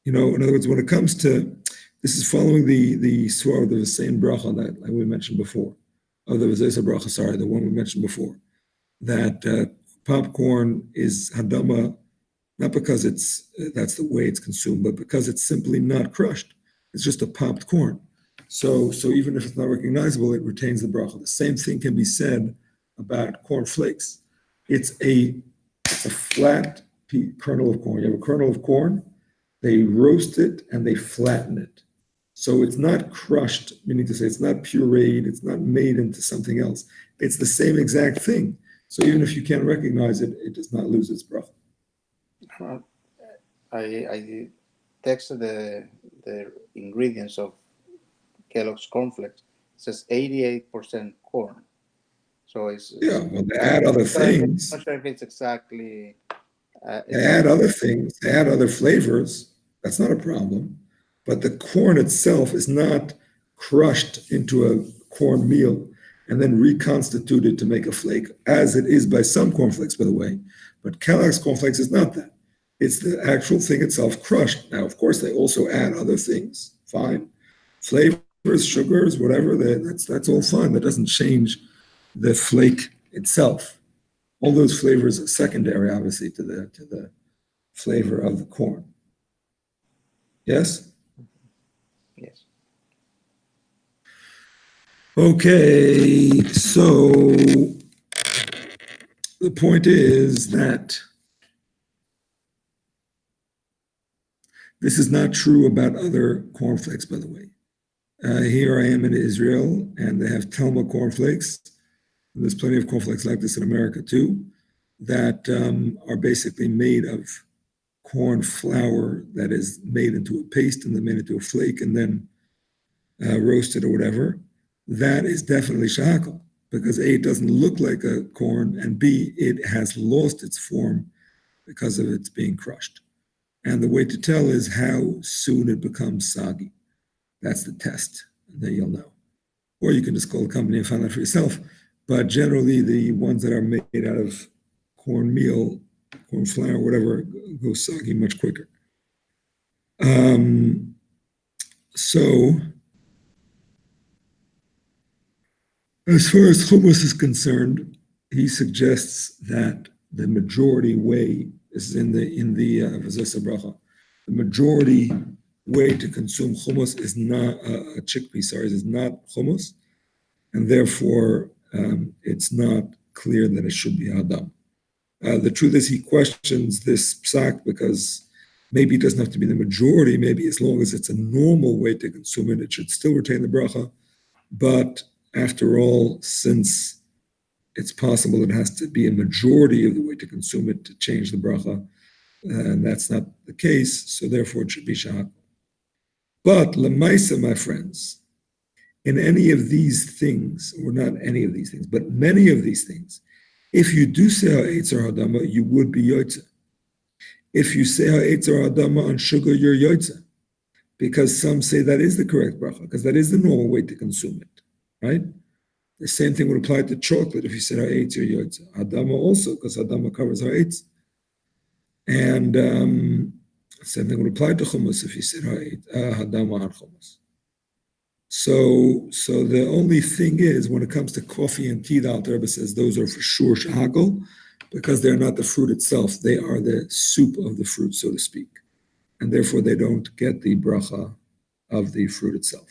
In other words, when it comes to, this is following the swar of the same bracha that like we mentioned before, of the Seder Birchos HaNehenin, the one we mentioned before, that popcorn is hadama, not because that's the way it's consumed, but because it's simply not crushed. It's just a popped corn. So even if it's not recognizable, it retains the bracha. The same thing can be said about corn flakes. It's a flat kernel of corn. You have a kernel of corn, they roast it and they flatten it. So it's not crushed, meaning to say it's not pureed, it's not made into something else. It's the same exact thing. So even if you can't recognize it, it does not lose its bracha. I texted the ingredients of Kellogg's cornflakes. It says 88% corn. So it's Well, they add other things. I'm not sure if it's exactly. They add other things, they add other flavors. That's not a problem. But the corn itself is not crushed into a corn meal and then reconstituted to make a flake, as it is by some cornflakes, by the way. But Kellogg's cornflakes is not that. It's the actual thing itself crushed. Now, of course, they also add other things. Fine. Flavors, sugars, whatever, that's all fine. That doesn't change the flake itself. All those flavors are secondary, obviously, to the flavor of the corn. Yes? Yes. Okay, so the point is that this is not true about other cornflakes, by the way. Here I am in Israel, and they have Telma cornflakes. There's plenty of cornflakes like this in America too, that are basically made of corn flour that is made into a paste and then made into a flake and then roasted or whatever. That is definitely shahakal, because A, it doesn't look like a corn, and B, it has lost its form because of its being crushed. And the way to tell is how soon it becomes soggy. That's the test, and then you'll know. Or you can just call the company and find out for yourself. But generally, the ones that are made out of cornmeal, corn flour, whatever, go soggy much quicker. So, as far as hummus is concerned, he suggests that the majority way, this is in the V'zesa Bracha, the majority way to consume hummus is not chickpea, is not hummus, and therefore it's not clear that it should be Adam. The truth is he questions this psak because maybe it doesn't have to be the majority, maybe as long as it's a normal way to consume it, it should still retain the bracha. But after all, since it's possible it has to be a majority of the way to consume it to change the bracha, and that's not the case, so therefore it should be shahak. But lemaisa, my friends, in any of these things, or not any of these things, but many of these things, if you do say ha'etz or hadama, you would be yotze. If you say ha'etz or hadama on sugar, you're yotze, because some say that is the correct bracha, because that is the normal way to consume it, right? The same thing would apply to chocolate. If you said ha'etz, you're yotze. Hadama also, because hadama covers ha'etz. And same thing would apply to hummus if you said hadama on hummus. So the only thing is, when it comes to coffee and tea, the Alter Rebbe says those are for sure shahakal, because they're not the fruit itself. They are the soup of the fruit, so to speak. And therefore they don't get the bracha of the fruit itself.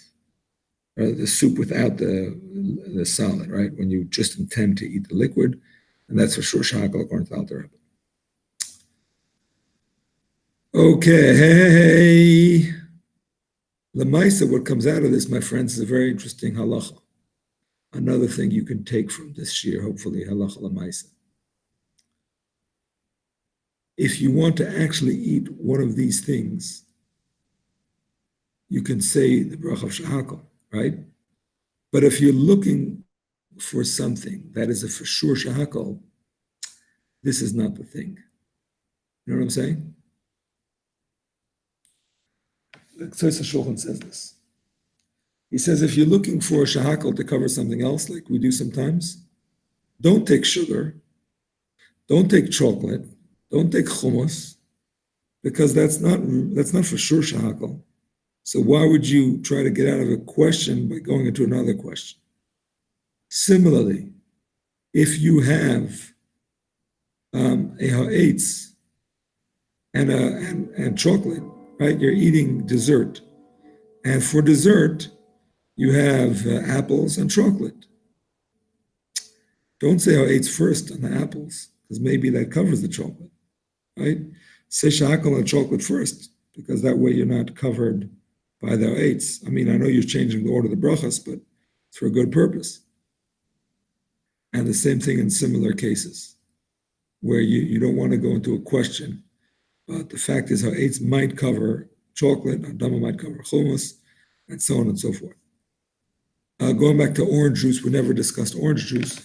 The soup without the solid, right? When you just intend to eat the liquid, and that's for sure shahakal according to the Alter Rebbe. Okay. Lemaisa, what comes out of this, my friends, is a very interesting halacha. Another thing you can take from this year, hopefully, halacha lemaisa. If you want to actually eat one of these things, you can say the bracha of shahakal, right? But if you're looking for something that is a for sure shahakal, this is not the thing. You know what I'm saying? Tzos HaShulchan says this. He says, if you're looking for a shahakal to cover something else, like we do sometimes, don't take sugar, don't take chocolate, don't take hummus, because that's not for sure shahakal. So why would you try to get out of a question by going into another question? Similarly, if you have a ha'etz and chocolate, right? You're eating dessert. And for dessert, you have apples and chocolate. Don't say ha'etz first on the apples, because maybe that covers the chocolate, right? Say shahakal on chocolate first, because that way you're not covered by the eights. I mean, I know you're changing the order of the brachas, but it's for a good purpose. And the same thing in similar cases, where you don't want to go into a question, but the fact is how eights might cover chocolate, adama might cover hummus, and so on and so forth. Going back to orange juice, we never discussed orange juice.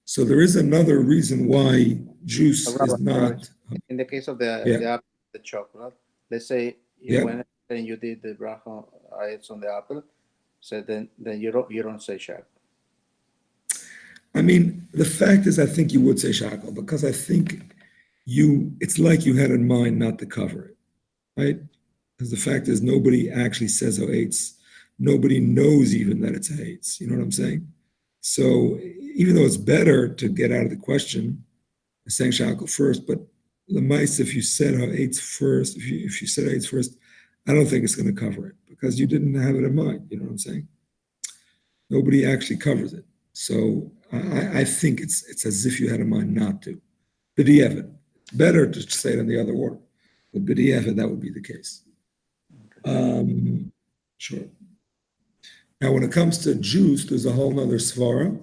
So there is another reason why juice is not. In the case of Yeah. the apple, the chocolate, let's say you Yeah. went and you did the bracha ayats on the apple, so then you don't say shak. I mean, the fact is, I think you would say shakal, because I think it's like you had in mind not to cover it, right? Because the fact is, nobody actually says eights. Nobody knows even that it's eights. You know what I'm saying? So even though it's better to get out of the question, saying shakal first, but the mice, if you said eights first, if you said eights first, I don't think it's going to cover it, because you didn't have it in mind. You know what I'm saying? Nobody actually covers it. So I think it's as if you had in mind not to. B'di'evet. It's better to say it in the other order. But b'di'evet, that would be the case. Sure. Now, when it comes to juice, there's a whole other svara,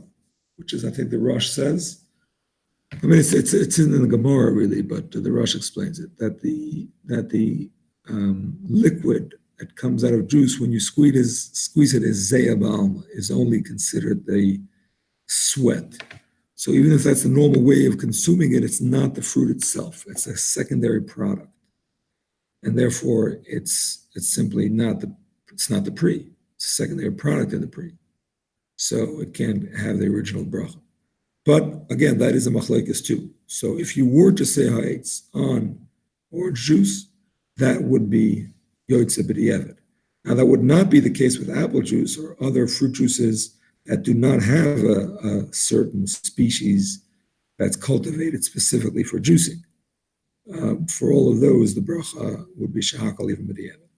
which is, I think, the Rosh says. I mean, it's in the Gemara really, but the Rosh explains it that the liquid that comes out of juice when you squeeze it as zayabal is only considered the sweat. So even if that's the normal way of consuming it, it's not the fruit itself. It's a secondary product, and therefore it's simply not the pre. It's a secondary product of the pre, so it can't have the original bracha. But again, that is a machlekes too. So if you were to say ha'etz on orange juice, that would be yotze b'di'evet. Now that would not be the case with apple juice or other fruit juices that do not have a certain species that's cultivated specifically for juicing. For all of those, the bracha would be shahakal even b'di'evet.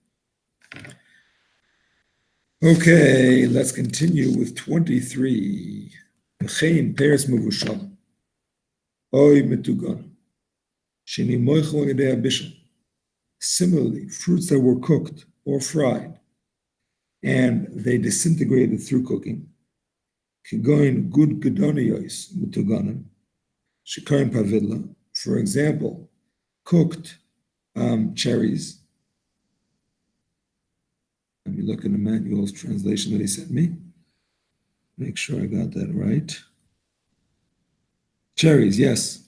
Okay, let's continue with 23. V'chein peres mevushalim, oy metugan, sheni moichel yedei habishul. Similarly, fruits that were cooked or fried and they disintegrated through cooking, kigoin gud gedoniyos metuganim, shikarim pavidla. For example, cooked cherries. Let me look in the manual's translation that he sent me. Make sure I got that right. Cherries, yes,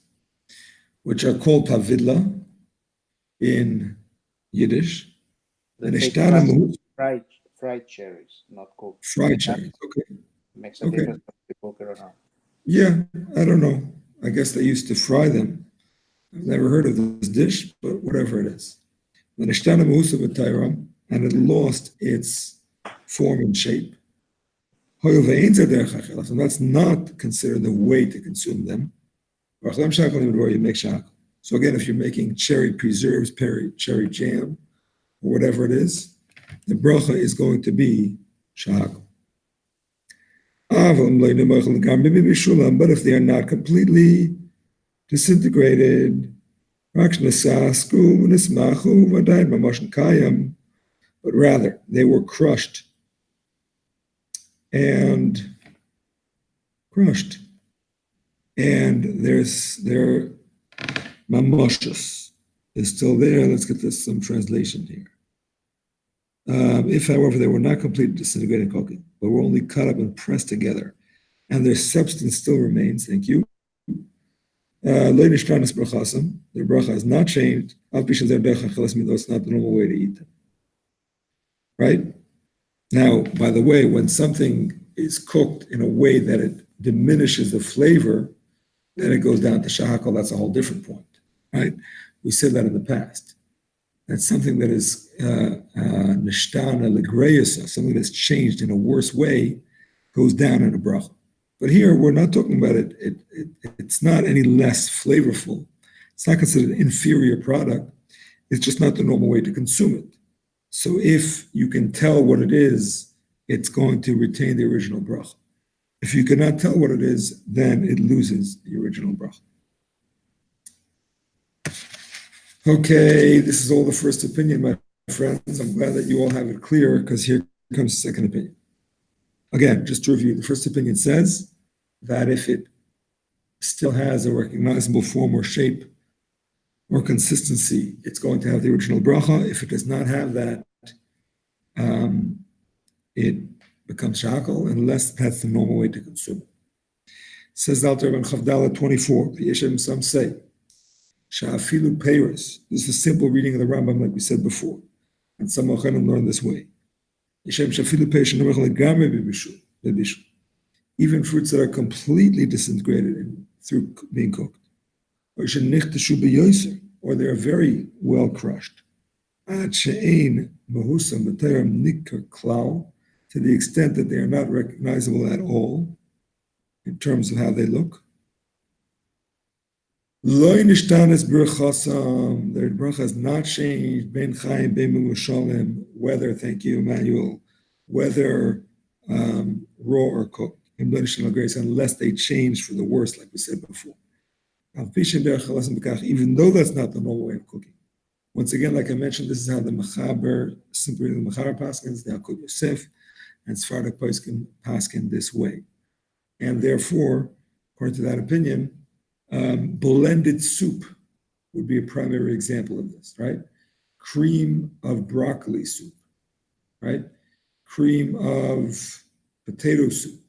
which are called pavidla in Yiddish. And Fried cherries, not cooked. Fried cherries, okay. Makes a difference if you cook it or not. Yeah, I don't know. I guess they used to fry them. I've never heard of this dish, but whatever it is. And it lost its form and shape. And that's not considered the way to consume them. So again, if you're making cherry preserves, cherry jam, or whatever it is, the bracha is going to be shahak. But if they are not completely disintegrated, but rather they were crushed, and their mamoshes is still there. Let's get this some translation here. If, however, they were not completely disintegrated cooking, but were only cut up and pressed together, and their substance still remains, thank you. Their bracha has not changed, though it's not the normal way to eat them. Right? Now, by the way, when something is cooked in a way that it diminishes the flavor, then it goes down to shahakal. That's a whole different point, right? We said that in the past. That's something that is nishtana legreyasa, something that's changed in a worse way, goes down in a bracha. But here we're not talking about it. It's not any less flavorful. It's not considered an inferior product. It's just not the normal way to consume it. So if you can tell what it is, it's going to retain the original bracha. If you cannot tell what it is, then it loses the original bracha. Okay, this is all the first opinion, my friends. I'm glad that you all have it clear because here comes the second opinion. Again, just to review, the first opinion says that if it still has a recognizable form or shape or consistency, it's going to have the original bracha. If it does not have that, it becomes shakal, unless that's the normal way to consume it. Says the Alter Rebbe in Chavdala 24, Yeshem, some say, Sha'afilu peiros. This is a simple reading of the Rambam, like we said before. And some Achanim learn this way. Yeshem Sha'afilu peiros she'nemech legamre bebishul. Even fruits that are completely disintegrated through being cooked. Or she'nichteshu beyoser, or they're very well crushed. Ad she'ein mahusam b'terem nikar klal, to the extent that they are not recognizable at all in terms of how they look. Lo nishtanes birchosam, their bracha has not changed, ben chayim, ben memushalim, whether, thank you, Emmanuel, whether raw or cooked, unless they change for the worse, like we said before. Even though that's not the normal way of cooking. Once again, like I mentioned, this is how the Mechaber, simply the Mechaber paskins, the Akut Yosef, and Sephardic paskin this way. And therefore, according to that opinion, blended soup would be a primary example of this, right? Cream of broccoli soup, right? Cream of potato soup,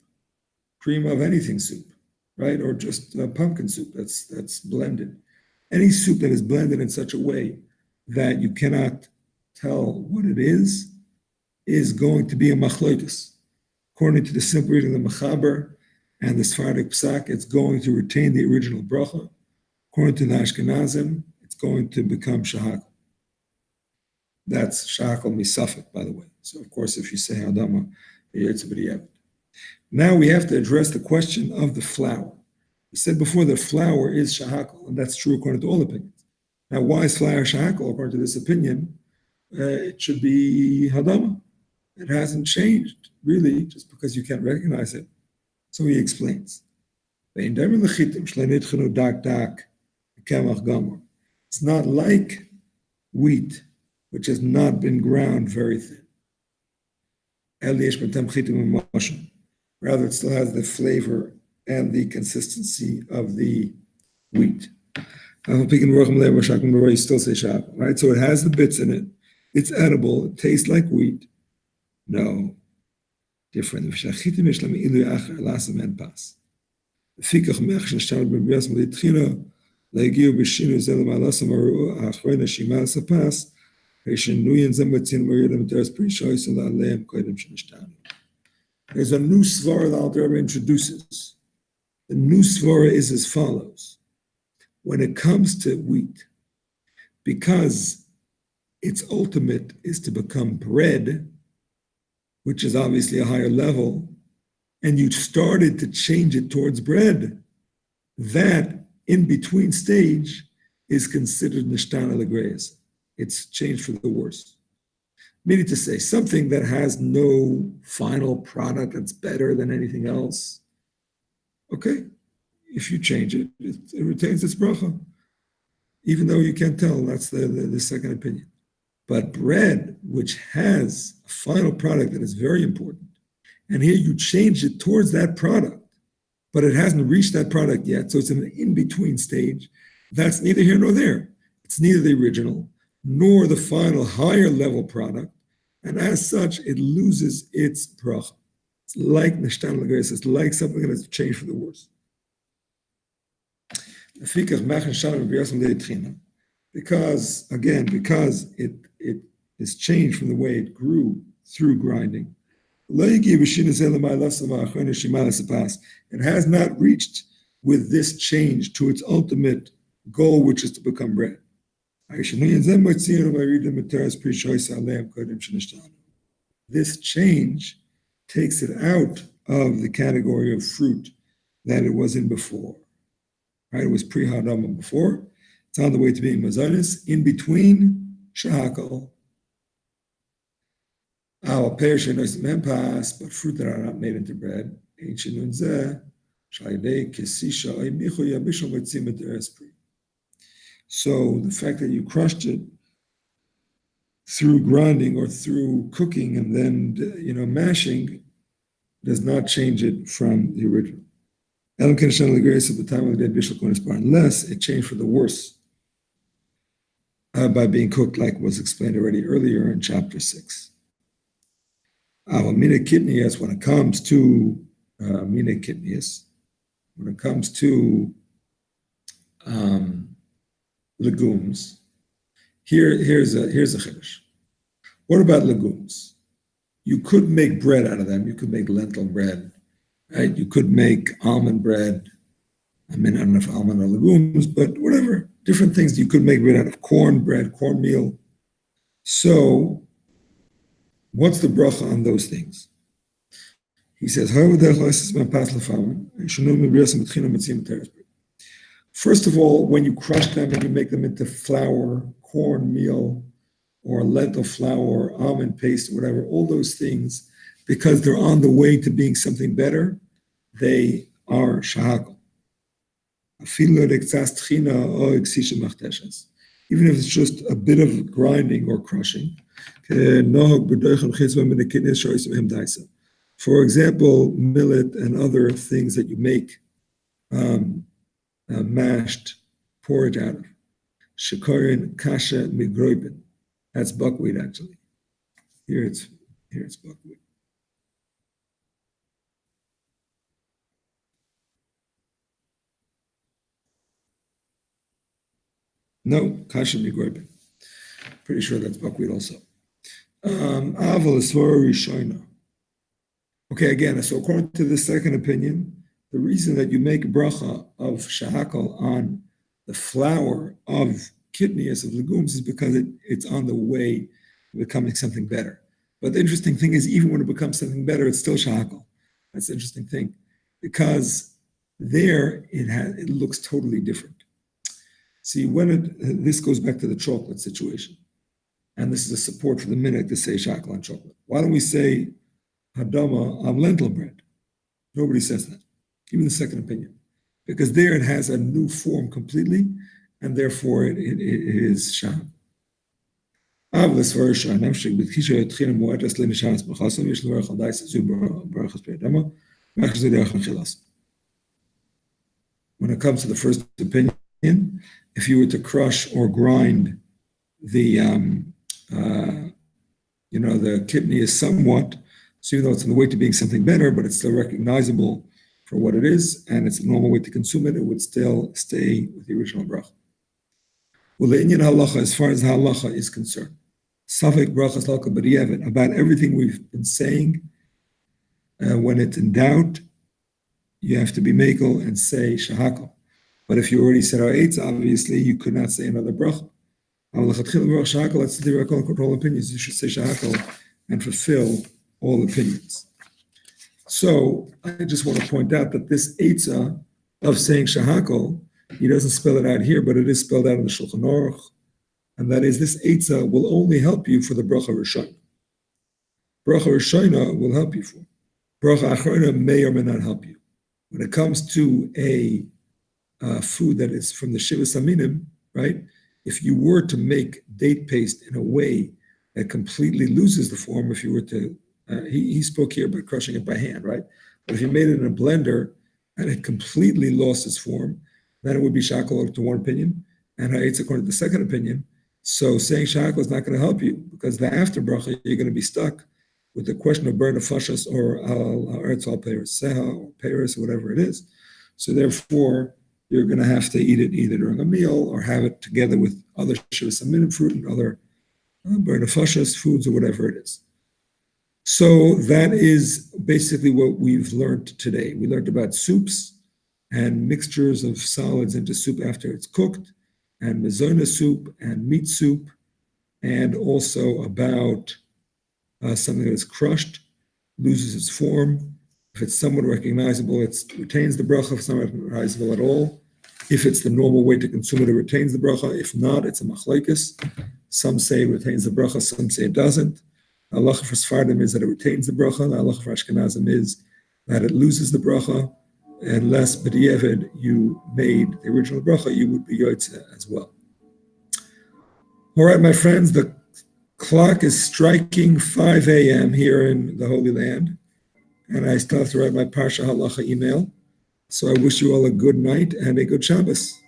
cream of anything soup, right? Or just pumpkin soup that's blended. Any soup that is blended in such a way that you cannot tell what it is going to be a machloitus. According to the simple reading of the Mechaber and the Sephardic Psak, it's going to retain the original bracha. According to the Ashkenazim, it's going to become shahakal. That's shahakal misafik, by the way. So, of course, if you say hadama, now we have to address the question of the flour. We said before that flour is shahakal, and that's true according to all opinions. Now, why is flour shahakal? According to this opinion, it should be hadama. It hasn't changed, really, just because you can't recognize it. So he explains. It's not like wheat, which has not been ground very thin. Rather, it still has the flavor and the consistency of the wheat. You still say shak, right? So it has the bits in it. It's edible. It tastes like wheat. No, different. There's a new svara the Alter Rebbe introduces. The new svara is as follows. When it comes to wheat, because its ultimate is to become bread, which is obviously a higher level, and you started to change it towards bread, that in-between stage is considered nishtana legreis. It's changed for the worse. Meaning to say, something that has no final product that's better than anything else, okay, if you change it, it retains its bracha. Even though you can't tell, that's the second opinion. But bread, which has a final product that is very important, and here you change it towards that product, but it hasn't reached that product yet, so it's in an in-between stage, that's neither here nor there. It's neither the original nor the final higher level product, and as such, it loses its bracha. It's like nishtan l'geis, it's like something that has changed for the worse. Because it is changed from the way it grew through grinding. It has not reached with this change to its ultimate goal, which is to become bread. This change takes it out of the category of fruit that it was in before. Right? It was pre-hadama before. It's on the way to being mazonis. In between, shahakal. But fruit that are not made into bread. So the fact that you crushed it through grinding or through cooking and then mashing does not change it from the original. Unless it changed for the worse by being cooked, like was explained already earlier in chapter 6. Mina kidneys, when it comes to mina kidneys, when it comes to legumes, here's a chiddush. What about legumes? You could make bread out of them. You could make lentil bread, right? You could make almond bread. I mean, I don't know if almond are legumes, but whatever, different things. You could make bread out of corn bread, cornmeal. So, what's the bracha on those things? He says, first of all, when you crush them and you make them into flour, cornmeal, or lentil flour, or almond paste, or whatever, all those things, because they're on the way to being something better, they are shahakal. Even if it's just a bit of grinding or crushing. For example, millet and other things that you make mashed porridge out of. Shikorin kasha migroibin. That's buckwheat, actually. Here it's buckwheat. No, kasha migroibin. Pretty sure that's buckwheat also. Aval is rishoina. Okay, again, so according to the second opinion, the reason that you make bracha of shahakal on the flour of kidneys, of legumes, is because it's on the way to becoming something better. But the interesting thing is, even when it becomes something better, it's still shahakal. That's the interesting thing, because there it looks totally different. See, this goes back to the chocolate situation, and this is a support for the minute to say shahakal on chocolate. Why don't we say hadama on lentil bread? Nobody says that, even the second opinion, because there it has a new form completely, and therefore it is shaham. When it comes to the first opinion, if you were to crush or grind the kidney is somewhat, so even though it's on the way to being something better, but it's still recognizable for what it is, and it's a normal way to consume it, it would still stay with the original bracha. Well, the Indian halacha, as far as halacha is concerned, Safek brachas lalka b'diavad, about everything we've been saying, when it's in doubt, you have to be mekel and say shahakal. But if you already said ha'etz, obviously you could not say another bracha. That's the all opinions. You should say shahakal and fulfill all opinions. So I just want to point out that this eitzah of saying shahakal, he doesn't spell it out here, but it is spelled out in the Shulchan Aruch, and that is this eitzah will only help you for the bracha rishona. Bracha rishona will help you for. Bracha achrona may or may not help you. When it comes to a food that is from the Shivas Aminim, right? If you were to make date paste in a way that completely loses the form, if you were to, he spoke here about crushing it by hand, right? But if you made it in a blender and it completely lost its form, then it would be shakal to one opinion, and ha'etz according to the second opinion. So saying shakal is not going to help you, because the after bracha, you're going to be stuck with the question of burn of fashas or al-eretz al-peiros seha or peiros or whatever it is. So therefore, you're going to have to eat it either during a meal or have it together with other shivas aminim fruit and other burn of fashas foods or whatever it is. So that is basically what we've learned today. We learned about soups and mixtures of solids into soup after it's cooked, and mezona soup and meat soup, and also about something that is crushed, loses its form. If it's somewhat recognizable, it retains the bracha. If it's not recognizable at all, if it's the normal way to consume it, it retains the bracha. If not, it's a machlekes. Some say it retains the bracha, some say it doesn't. The halacha for Sfardim is that it retains the bracha. The halacha for Ashkenazim is that it loses the bracha. Unless b'diavad you made the original bracha, you would be yotzeh as well. All right, my friends, the clock is striking 5 a.m. here in the Holy Land, and I still have to write my Parsha Halacha email. So I wish you all a good night and a good Shabbos.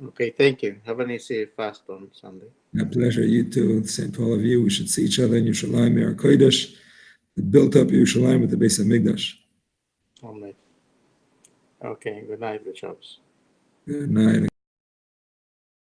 Okay, thank you. Have an easy fast on Sunday. My pleasure. You too. Same to all of you. We should see each other in Yerushalayim, Yer Kodesh, the built-up Yerushalayim with the Beis Hamikdash. Amen. Okay, good night, Bishops. Good night.